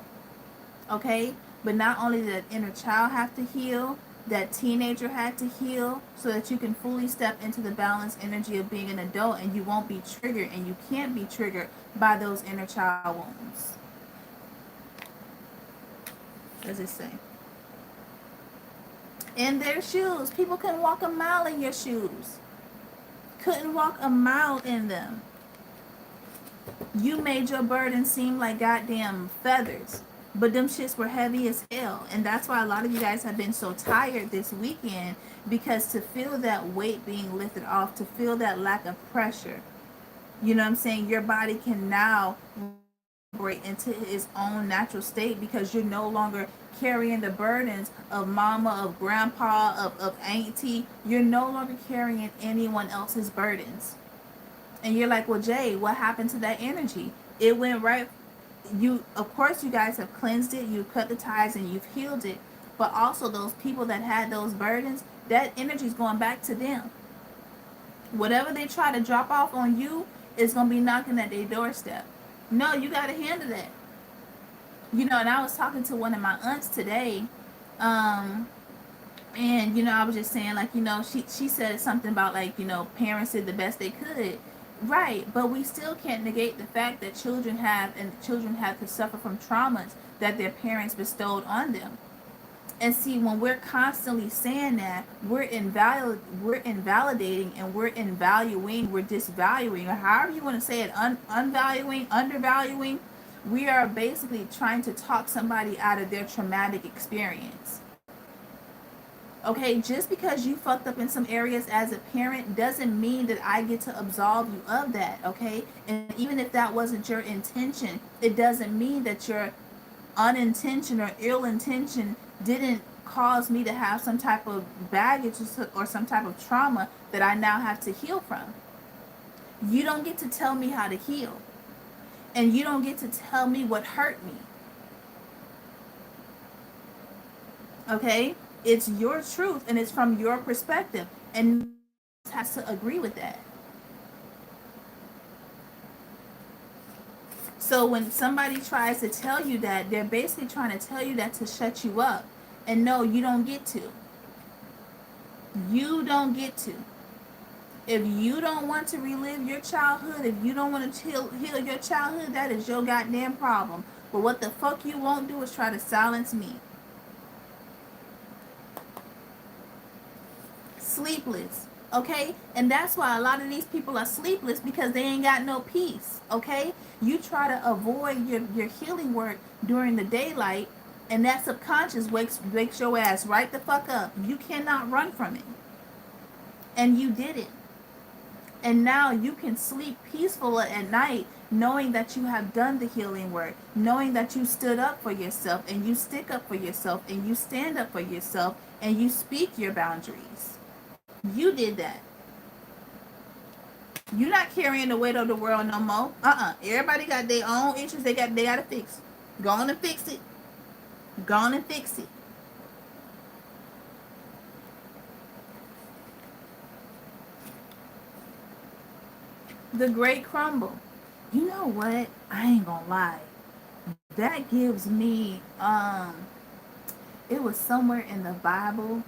Okay? But not only did that inner child have to heal, that teenager had to heal so that you can fully step into the balanced energy of being an adult, and you won't be triggered, and you can't be triggered by those inner child wounds. What does it say? In their shoes. People couldn't walk a mile in your shoes. Couldn't walk a mile in them. You made your burden seem like goddamn feathers. But them shits were heavy as hell. And that's why a lot of you guys have been so tired this weekend. Because to feel that weight being lifted off, to feel that lack of pressure, you know what I'm saying? Your body can now break into its own natural state because you're no longer carrying the burdens of mama, of grandpa, of auntie. You're no longer carrying anyone else's burdens. And you're like, well, Jay, what happened to that energy? It went right. Of course, you guys have cleansed it. You've cut the ties and you've healed it. But also those people that had those burdens, that energy is going back to them. Whatever they try to drop off on you is going to be knocking at their doorstep. No, you got to handle that. And I was talking to one of my aunts today. And, I was just saying, like, she said something about, like, parents did the best they could. Right, but we still can't negate the fact that children have to suffer from traumas that their parents bestowed on them. And see, when we're constantly saying that, we're invalidating and we're invaluing, we're disvaluing, or however you want to say it, unvaluing, undervaluing. We are basically trying to talk somebody out of their traumatic experience. Okay, just because you fucked up in some areas as a parent doesn't mean that I get to absolve you of that, okay? And even if that wasn't your intention, it doesn't mean that your unintention or ill intention didn't cause me to have some type of baggage or some type of trauma that I now have to heal from. You don't get to tell me how to heal. And you don't get to tell me what hurt me. Okay? It's your truth and it's from your perspective. And no one else has to agree with that. So when somebody tries to tell you that, they're basically trying to tell you that to shut you up. And no, you don't get to. You don't get to. If you don't want to relive your childhood, if you don't want to heal your childhood, that is your goddamn problem. But what the fuck you won't do is try to silence me. Sleepless. Okay? And that's why a lot of these people are sleepless, because they ain't got no peace. Okay? You try to avoid your healing work during the daylight, and that subconscious wakes your ass right the fuck up. You cannot run from it. And you did it. And now you can sleep peaceful at night, knowing that you have done the healing work, knowing that you stood up for yourself, and you stick up for yourself, and you stand up for yourself, and you speak your boundaries. You did that. You're not carrying the weight of the world no more. Everybody got their own issues they gotta fix. Go on and fix it. Go on and fix it. The great crumble. You know what? I ain't gonna lie. That gives me it was somewhere in the Bible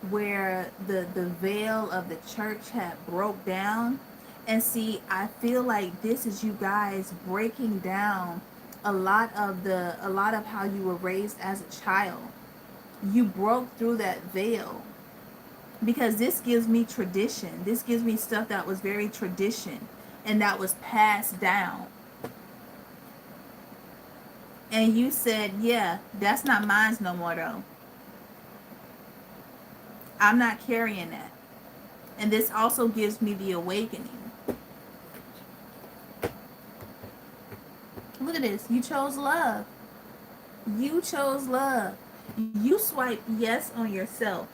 where the veil of the church had broke down. And see, I feel like this is you guys breaking down a lot of how you were raised as a child. You broke through that veil, because this gives me tradition. This gives me stuff that was very tradition and that was passed down. And you said, yeah, that's not mine no more though. I'm not carrying that. And this also gives me the awakening. Look at this. You chose love. You chose love. You swipe yes on yourself.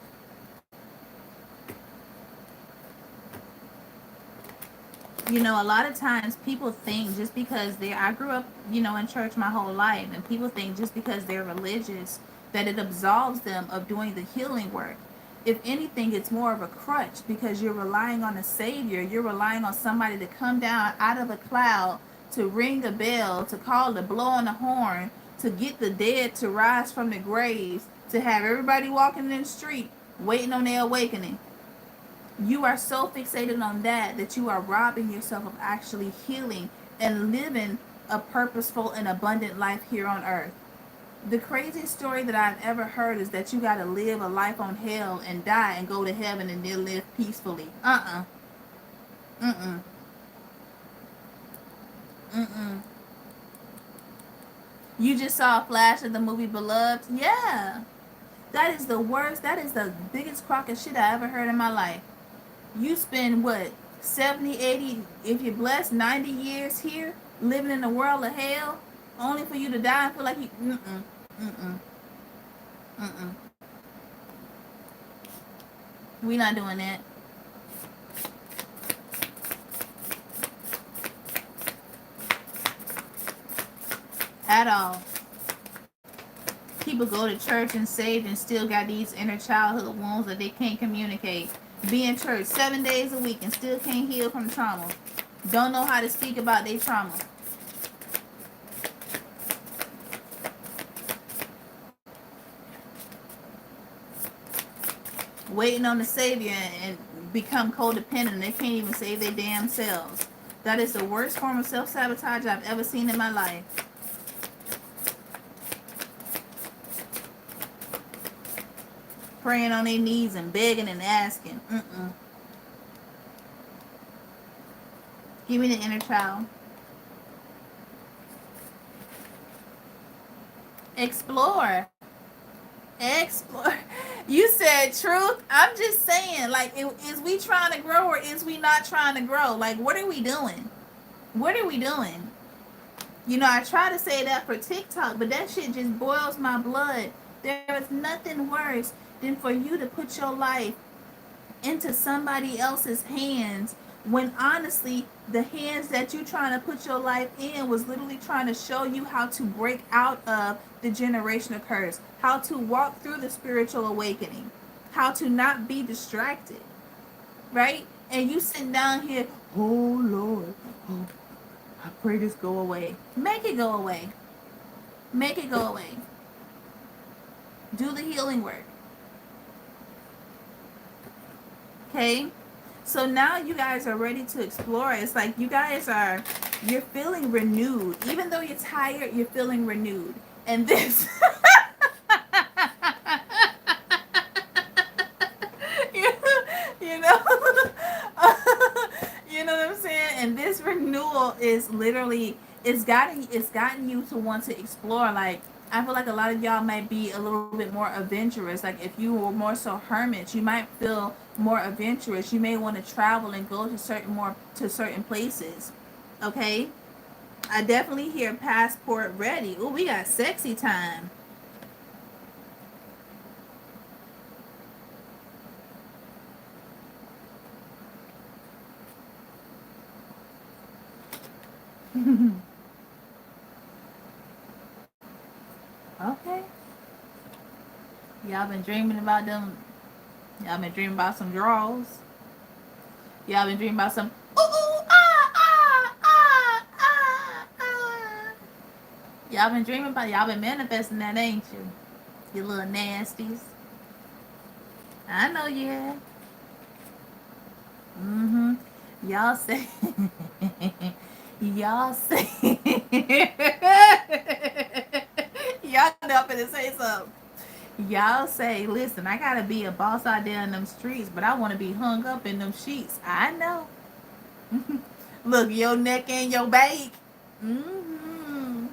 You know, a lot of times people think just because I grew up, in church my whole life, and people think just because they're religious that it absolves them of doing the healing work. If anything, it's more of a crutch, because you're relying on a savior. You're relying on somebody to come down out of a cloud, to ring the bell, to blow on the horn, to get the dead to rise from the graves, to have everybody walking in the street waiting on their awakening. You are so fixated on that you are robbing yourself of actually healing and living a purposeful and abundant life here on earth. The craziest story that I've ever heard is that you got to live a life on hell and die and go to heaven and then live peacefully. You just saw a flash of the movie Beloved? Yeah. That is the worst. That is the biggest crock of shit I ever heard in my life. You spend what, 70, 80, if you're blessed, 90 years here living in a world of hell, only for you to die and feel like you we not doing that. At all. People go to church and saved and still got these inner childhood wounds that they can't communicate. Be in church 7 days a week and still can't heal from trauma. Don't know how to speak about their trauma. Waiting on the savior and become codependent. They can't even save their damn selves. That is the worst form of self-sabotage I've ever seen in my life. praying on their knees and begging and asking. Give me the inner child. Explore. Explore. You said truth. I'm just saying, like, is we trying to grow or is we not trying to grow? Like, what are we doing? What are we doing? You know, I try to say that for TikTok, but that shit just boils my blood. There is nothing worse than for you to put your life into somebody else's hands when honestly the hands that you trying to put your life in was literally trying to show you how to break out of the generational curse, how to walk through the spiritual awakening, how to not be distracted, right? And you sitting down here, oh Lord, oh, I pray this go away. Make it go away. Make it go away. Do the healing work. Okay? So now you guys are ready to explore. It's like you guys you're feeling renewed. Even though you're tired, you're feeling renewed. And this, you know, you know what I'm saying? And this renewal is literally, it's gotten you to want to explore. Like, I feel like a lot of y'all might be a little bit more adventurous. Like, if you were more so hermits, you might feel more adventurous. You may want to travel and go to certain places. Okay? I definitely hear passport ready. Oh, we got sexy time. Okay. Y'all been dreaming about them. Y'all been dreaming about some draws. Y'all been dreaming about some ooh, ooh, ah, ah, ah, ah, ah. Y'all been dreaming about, y'all been manifesting that, ain't you? You little nasties. I know you have. Y'all say, y'all say, y'all know I'm finna say something. Y'all say, listen, I gotta be a boss out there in them streets, but I want to be hung up in them sheets. I know. Look, your neck and your back. Mm-hmm.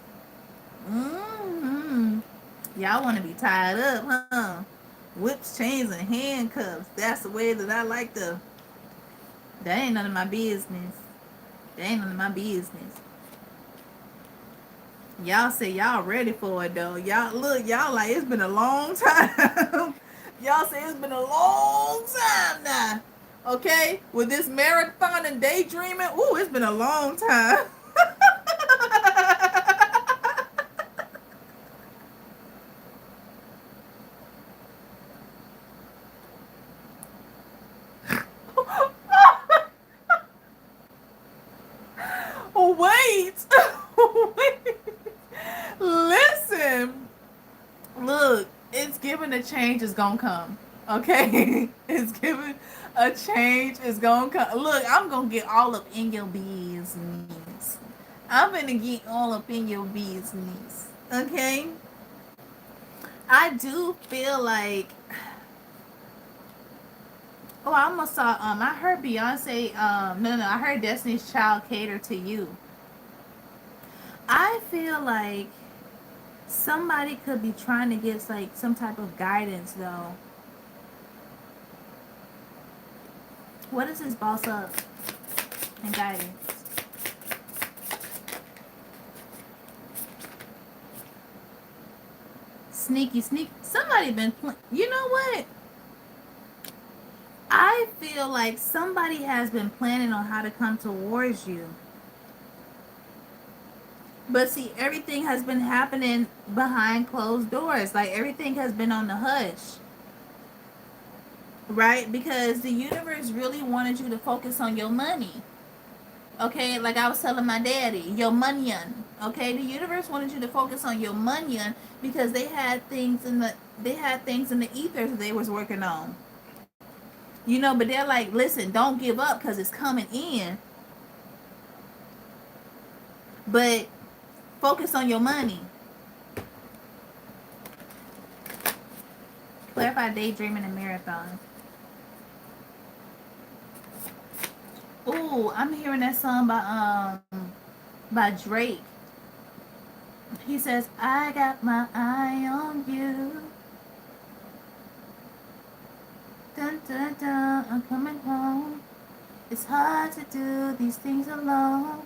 Mm-hmm. Y'all want to be tied up, huh? Whips, chains, and handcuffs. That's the way that I like to. That ain't none of my business. That ain't none of my business. Y'all say y'all ready for it though. Y'all look, y'all like it's been a long time. Y'all say it's been a long time now. Okay? With this marathon and daydreaming, ooh, it's been a long time. Wait. Wait. Listen. Look, it's given a change is gonna come. Okay? It's given a change is gonna come. Look, I'm gonna get all up in your business. I'm gonna get all up in your business. Okay? I do feel like, oh, I almost saw I heard Beyonce no, I heard Destiny's Child cater to you. I feel like somebody could be trying to get like some type of guidance though. What is this boss up and guidance? Sneaky sneak. Somebody been you know what? I feel like somebody has been planning on how to come towards you. But see, everything has been happening behind closed doors. Like everything has been on the hush. Right? Because the universe really wanted you to focus on your money. Okay? Like I was telling my daddy, your money. Okay? The universe wanted you to focus on your money because they had things in the ethers that they was working on. You know, but they're like, listen, don't give up because it's coming in. But focus on your money. Clarify daydreaming and marathon. Ooh, I'm hearing that song by Drake. He says, I got my eye on you. Dun dun dun, I'm coming home. It's hard to do these things alone.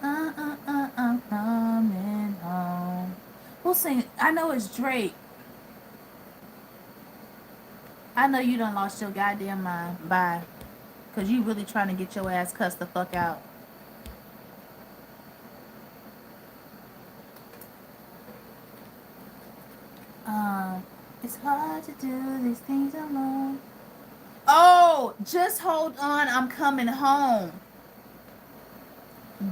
I'm coming home. Who's singing? I know it's Drake. I know you done lost your goddamn mind. Bye. Because you really trying to get your ass cussed the fuck out. It's hard to do these things alone. Oh, just hold on, I'm coming home.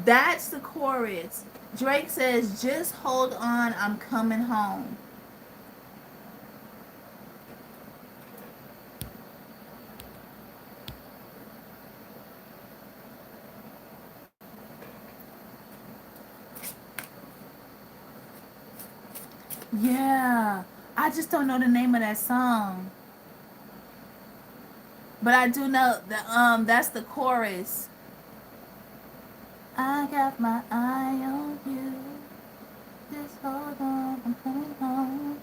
That's the chorus. Drake says, just hold on, I'm coming home. Yeah, I just don't know the name of that song. But I do know that that's the chorus. I got my eye on you. Just hold on, I'm coming home.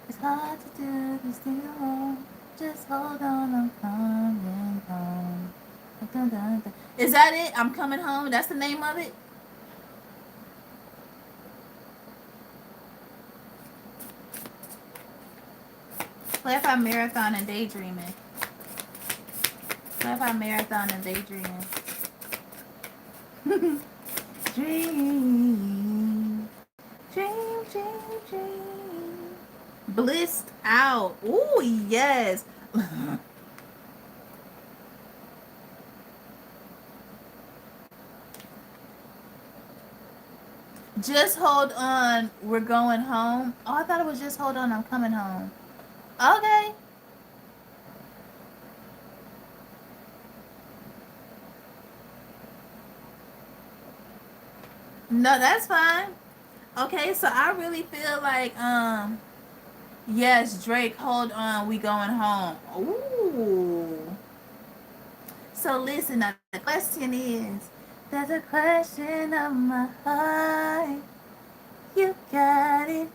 It's hard to do these things alone. Just hold on, I'm coming home. Dun, dun, dun. Is that it? I'm coming home. That's the name of it. Clarify marathon and daydreaming. Clarify marathon and daydreaming. Dream, dream, dream, dream. Blissed out. Ooh, yes. Just hold on, we're going home. Oh, I thought it was just hold on, I'm coming home. Okay. No, that's fine. Okay, so I really feel like yes, Drake, hold on, we going home. Ooh. So listen, now the question is, there's a question on my heart. You got it.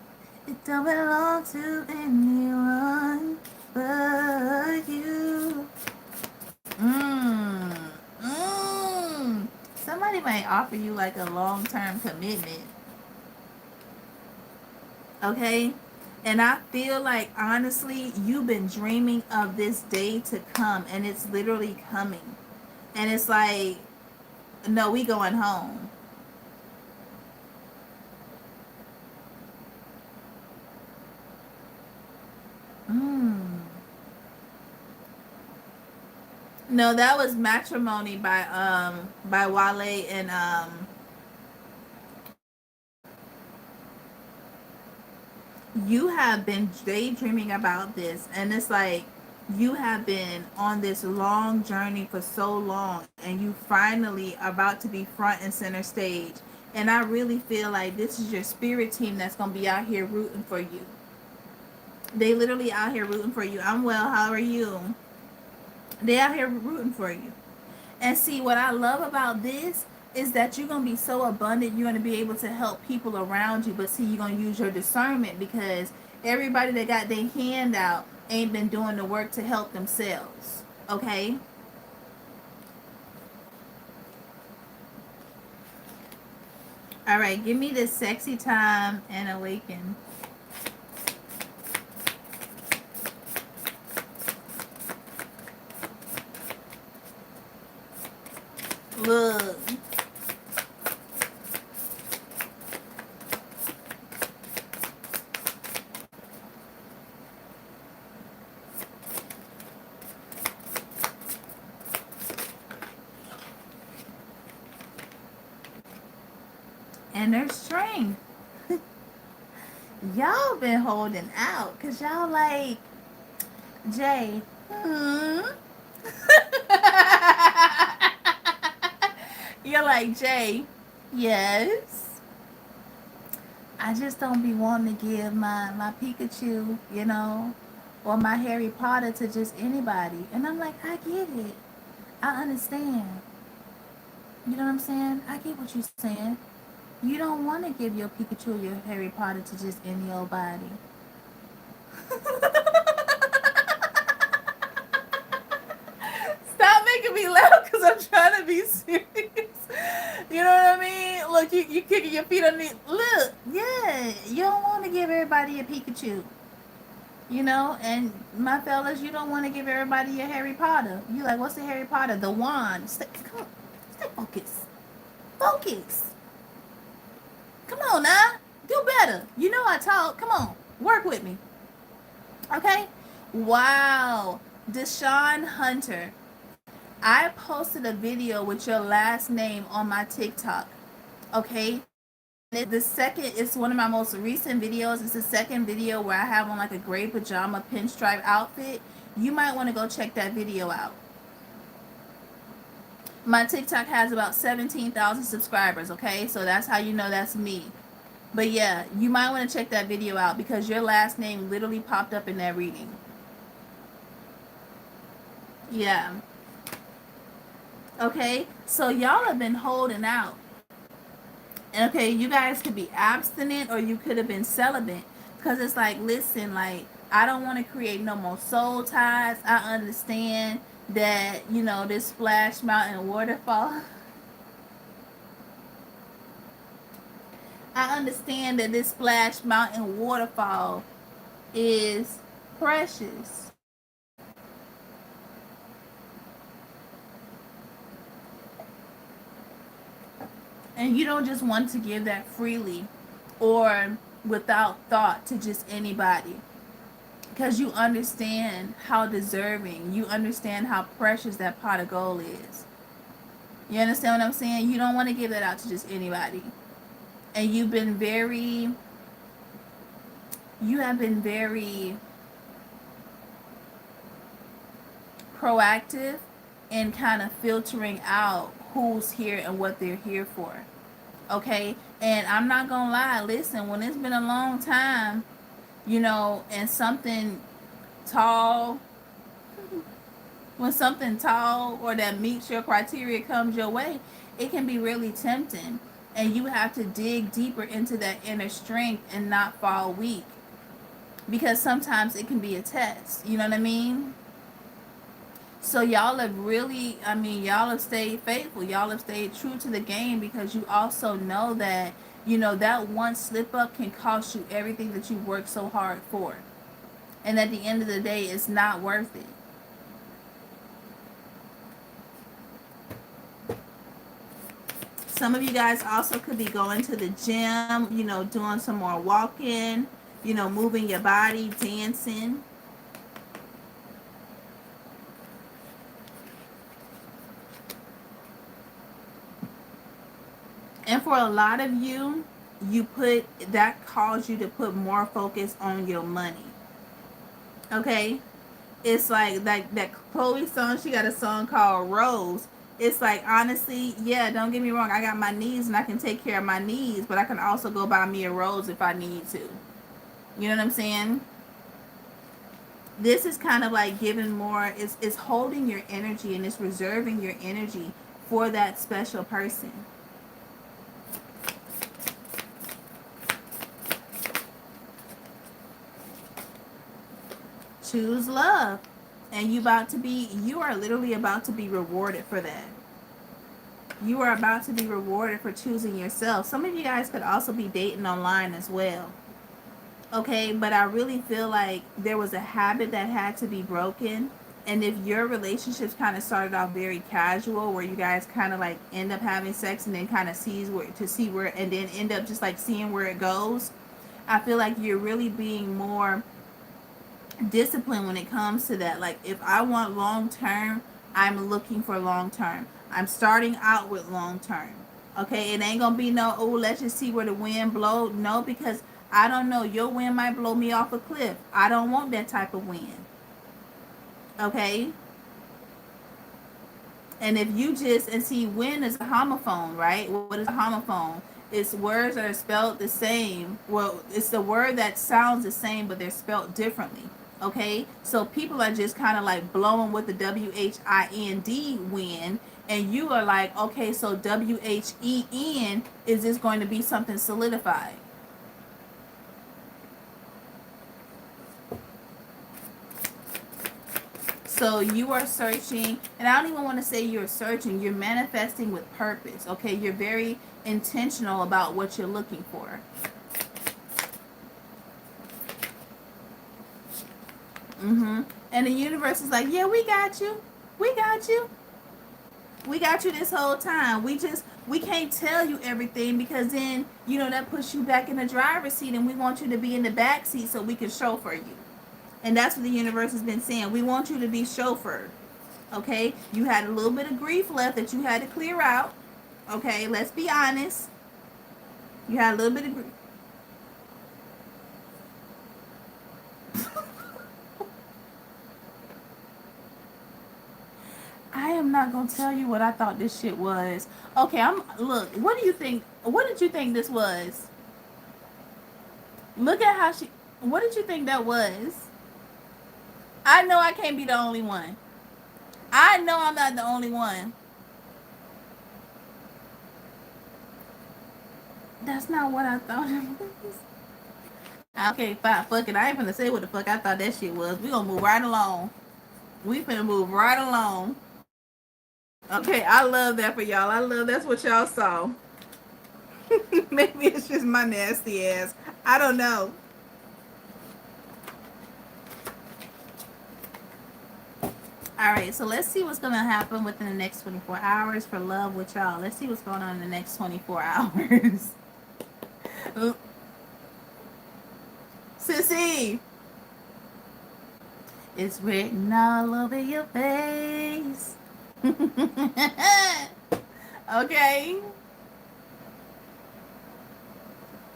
It don't belong to anyone but you. Mmm. Mmm. Somebody might offer you like a long-term commitment. Okay? And I feel like, honestly, you've been dreaming of this day to come, and it's literally coming. And it's like, no, we going home. Mm. No, that was Matrimony by Wale and you have been daydreaming about this, and it's like you have been on this long journey for so long, and you finally are about to be front and center stage. And I really feel like this is your spirit team that's gonna be out here rooting for you. They literally out here rooting for you. I'm well, how are you? They out here rooting for you. And see, what I love about this is that you're going to be so abundant, you're going to be able to help people around you. But see, you're going to use your discernment, because everybody that got their hand out ain't been doing the work to help themselves. Okay? All right, give me this sexy time and awaken. Look. And their strength. Y'all been holding out, because y'all like, Jay, You're like, Jay, yes. I just don't be wanting to give my Pikachu, you know, or my Harry Potter to just anybody. And I'm like, I get it. I understand. You know what I'm saying? I get what you're saying. You don't want to give your Pikachu or your Harry Potter to just any old body. Stop making me laugh because I'm trying to be serious. You know what I mean? Look, you kicking your feet underneath. Look, yeah, you don't want to give everybody a Pikachu. You know, and my fellas, you don't want to give everybody a Harry Potter. You like, what's the Harry Potter? The wand. Come on, stay focused. Focus. Come on now. Do better. You know I talk. Come on. Work with me. Okay? Wow. Deshaun Hunter. I posted a video with your last name on my TikTok. Okay? The second, it's one of my most recent videos. It's the second video where I have on like a gray pajama pinstripe outfit. You might want to go check that video out. My TikTok has about 17,000 subscribers, okay? So that's how you know that's me. But yeah, you might want to check that video out because your last name literally popped up in that reading. Yeah. Okay, so y'all have been holding out. Okay, you guys could be abstinent or you could have been celibate. Because it's like, listen, like, I don't want to create no more soul ties. I understand that, you know, this Splash Mountain waterfall. I understand that this Splash Mountain waterfall is precious. And you don't just want to give that freely or without thought to just anybody. Because you understand how deserving, you understand how precious that pot of gold is. You understand what I'm saying? You don't want to give that out to just anybody. And you have been very proactive in kind of filtering out who's here and what they're here for. Okay? And I'm not going to lie, listen, when it's been a long time, you know, and something tall, when something tall or that meets your criteria comes your way, it can be really tempting. And you have to dig deeper into that inner strength and not fall weak. Because sometimes it can be a test. You know what I mean? So y'all have really, I mean, y'all have stayed faithful. Y'all have stayed true to the game because you also know that, you know, that one slip up can cost you everything that you worked so hard for. And at the end of the day, it's not worth it. Some of you guys also could be going to the gym, you know, doing some more walking, you know, moving your body, dancing. And for a lot of you, that caused you to put more focus on your money. Okay? It's like that Chloe song, she got a song called Rose. It's like, honestly, yeah, don't get me wrong, I got my needs and I can take care of my needs, but I can also go buy me a rose if I need to. You know what I'm saying? This is kind of like giving more, it's holding your energy and it's reserving your energy for that special person. Choose love. And you are literally about to be rewarded for that. You are about to be rewarded for choosing yourself. Some of you guys could also be dating online as well. Okay, but I really feel like there was a habit that had to be broken. And if your relationships kind of started off very casual, where you guys kind of like end up having sex and then kind of see where, and then end up just like seeing where it goes, I feel like you're really being more discipline when it comes to that. Like, if I want long term, I'm looking for long term. I'm starting out with long term. Okay, it ain't gonna be no, oh, let's just see where the wind blow. No, because I don't know, your wind might blow me off a cliff. I don't want that type of wind. Okay, and if you just, and see, wind is a homophone, right? What is a homophone? It's words that are spelled the same. Well, it's the word that sounds the same, but they're spelled differently. Okay, so people are just kind of like blowing with the WHIND, and you are like, okay, so WHEN, is this going to be something solidified? So you are searching, and I don't even want to say you're searching, you're manifesting with purpose. Okay, you're very intentional about what you're looking for. And the universe is like, yeah, we got you. We got you. We got you this whole time. We can't tell you everything, because then, that puts you back in the driver's seat, and we want you to be in the back seat so we can chauffeur you. And that's what the universe has been saying. We want you to be chauffeured. Okay? You had a little bit of grief left that you had to clear out. Okay? Let's be honest. You had a little bit of grief. I am not gonna tell you what I thought this shit was. Okay, look, what do you think? What did you think this was? Look at how what did you think that was? I know I can't be the only one. I know I'm not the only one. That's not what I thought it was. Okay, fine, fuck it. I ain't gonna say what the fuck I thought that shit was. We gonna move right along. We finna move right along. Okay, I love that for y'all. I love that's what y'all saw. Maybe it's just my nasty ass. I don't know. Alright, so let's see what's going to happen within the next 24 hours for love with y'all. Let's see what's going on in the next 24 hours. Sissy! It's written all over your face. Okay.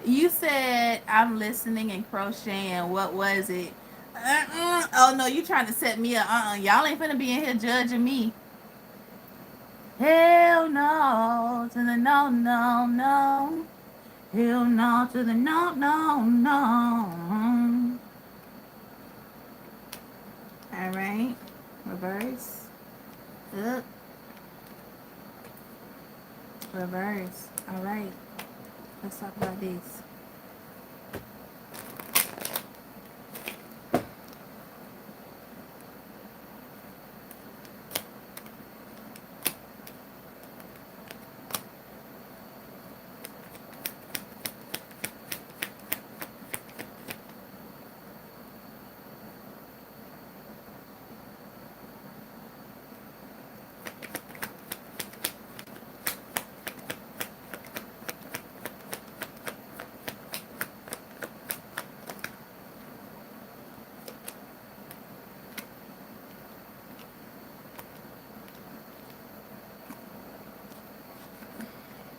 You said I'm listening and crocheting. What was it? Oh no, you trying to set me up. Y'all ain't finna be in here judging me. Hell no to the no, no, no. Hell no to the no, no, no. Alright. Reverse. Up. Reverse. Alright. Let's talk about this.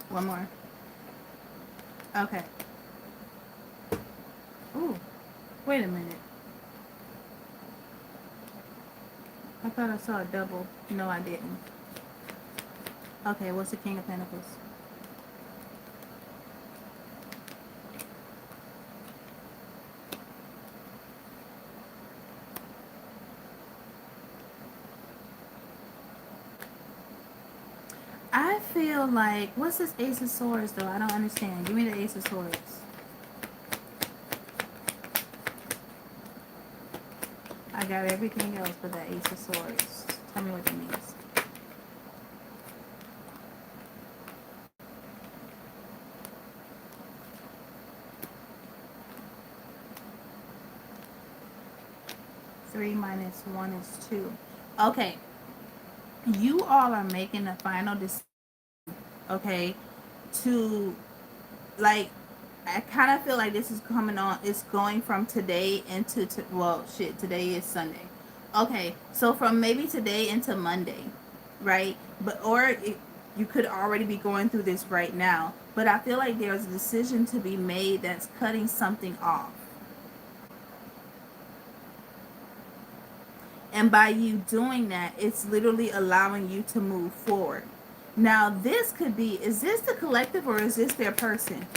One more. Okay. Ooh. Wait a minute. I thought I saw a double. No, I didn't. Okay, what's the King of Pentacles? I feel like, what's this Ace of Swords though? I don't understand. Give me the Ace of Swords. I got everything else but the Ace of Swords. Tell me what that means. Three minus one is 2. Okay. You all are making a final decision, okay, to, like, I kind of feel like this is coming on, it's going from today into, well, shit, today is Sunday. Okay, so from maybe today into Monday, right? But, you could already be going through this right now. But I feel like there's a decision to be made that's cutting something off. And by you doing that, it's literally allowing you to move forward. Now, this could be, is this the collective or is this their person?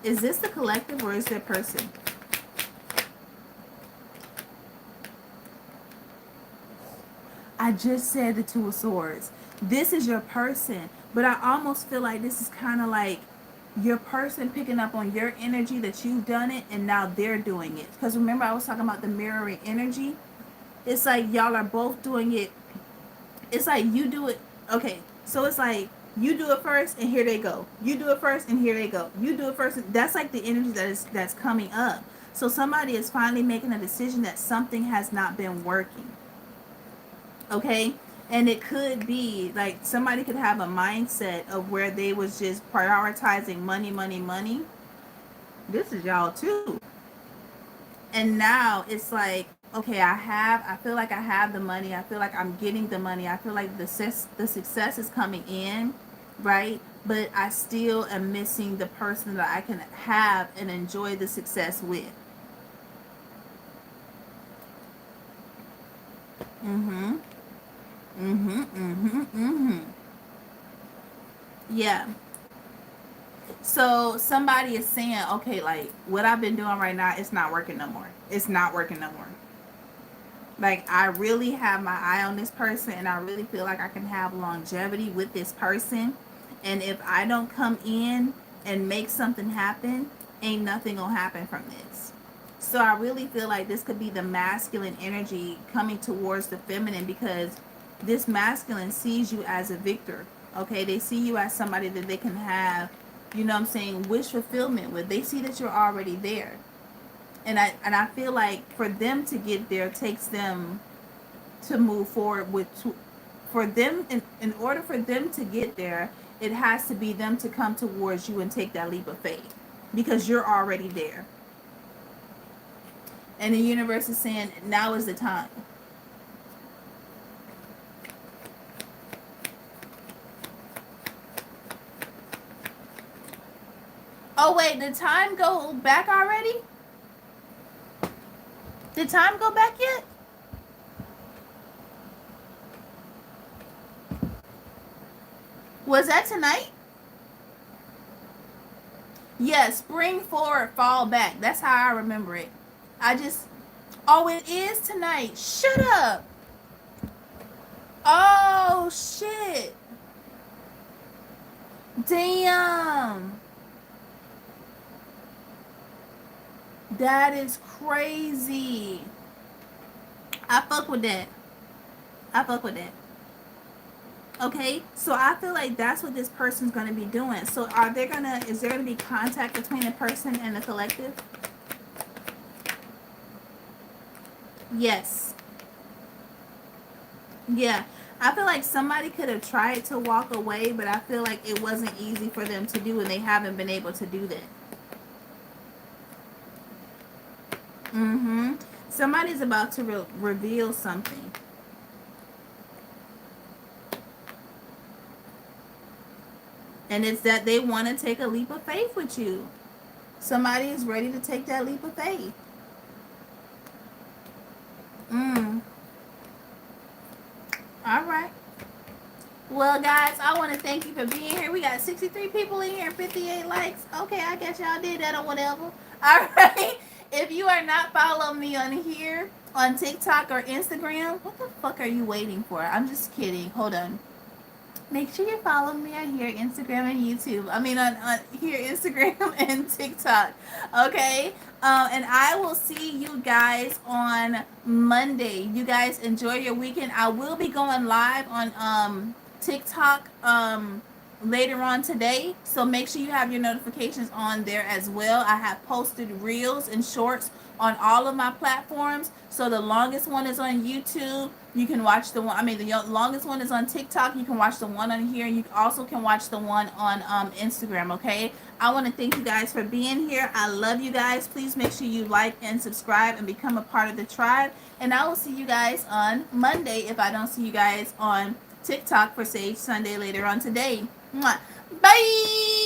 Is this the collective or is their person? I just said the Two of Swords. This is your person, but I almost feel like this is kind of like your person picking up on your energy that you've done it and now they're doing it. Because remember I was talking about the mirroring energy? It's like y'all are both doing it. It's like you do it. Okay, so it's like you do it first and here they go. You do it first and here they go. You do it first. That's like the energy that's coming up. So somebody is finally making a decision that something has not been working. Okay? And it could be like somebody could have a mindset of where they was just prioritizing money, money, money. This is y'all too. And now it's like, okay, I feel like I have the money. I feel like I'm getting the money. I feel like the success is coming in, right? But I still am missing the person that I can have and enjoy the success with. Mm-hmm. Mm-hmm. Mm-hmm. Mm-hmm. Yeah. So somebody is saying, okay, like what I've been doing right now, it's not working no more. It's not working no more. Like I really have my eye on this person and I really feel like I can have longevity with this person. And if I don't come in and make something happen, ain't nothing gonna happen from this. So I really feel like this could be the masculine energy coming towards the feminine, because this masculine sees you as a victor. Okay, they see you as somebody that they can have, you know what I'm saying, wish fulfillment with. They see that you're already there. And I feel like for them to get there takes them to move forward with, for them, in order for them to get there, it has to be them to come towards you and take that leap of faith, because you're already there. And the universe is saying now is the time. Oh wait, did time go back already? Did time go back yet? Was that tonight? Yes, spring forward, fall back. That's how I remember it. I just, oh, it is tonight. Shut up. Oh, shit. Damn. That is crazy. I fuck with that. I fuck with that. Okay, so I feel like that's what this person's going to be doing. So is there going to be contact between the person and the collective? Yes. Yeah. I feel like somebody could have tried to walk away, but I feel like it wasn't easy for them to do, and they haven't been able to do that. Mm-hmm. Somebody's about to reveal something. And it's that they want to take a leap of faith with you. Somebody is ready to take that leap of faith. All right. Well, guys, I want to thank you for being here. We got 63 people in here, 58 likes. Okay, I guess y'all did that or whatever. All right. If you are not following me on here, on TikTok or Instagram, what the fuck are you waiting for? I'm just kidding. Hold on. Make sure you follow me on here, Instagram and YouTube. I mean, on here, Instagram and TikTok. Okay? And I will see you guys on Monday. You guys enjoy your weekend. I will be going live on TikTok later on today. So make sure you have your notifications on there as well. I have posted reels and shorts on all of my platforms. So the longest one is on YouTube. You can watch the one, the longest one is on TikTok. You can watch the one on here. You also can watch the one on Instagram, okay? I want to thank you guys for being here. I love you guys. Please make sure you like and subscribe and become a part of the tribe. And I will see you guys on Monday if I don't see you guys on TikTok for Sage Sunday later on today. Mwah. Bye!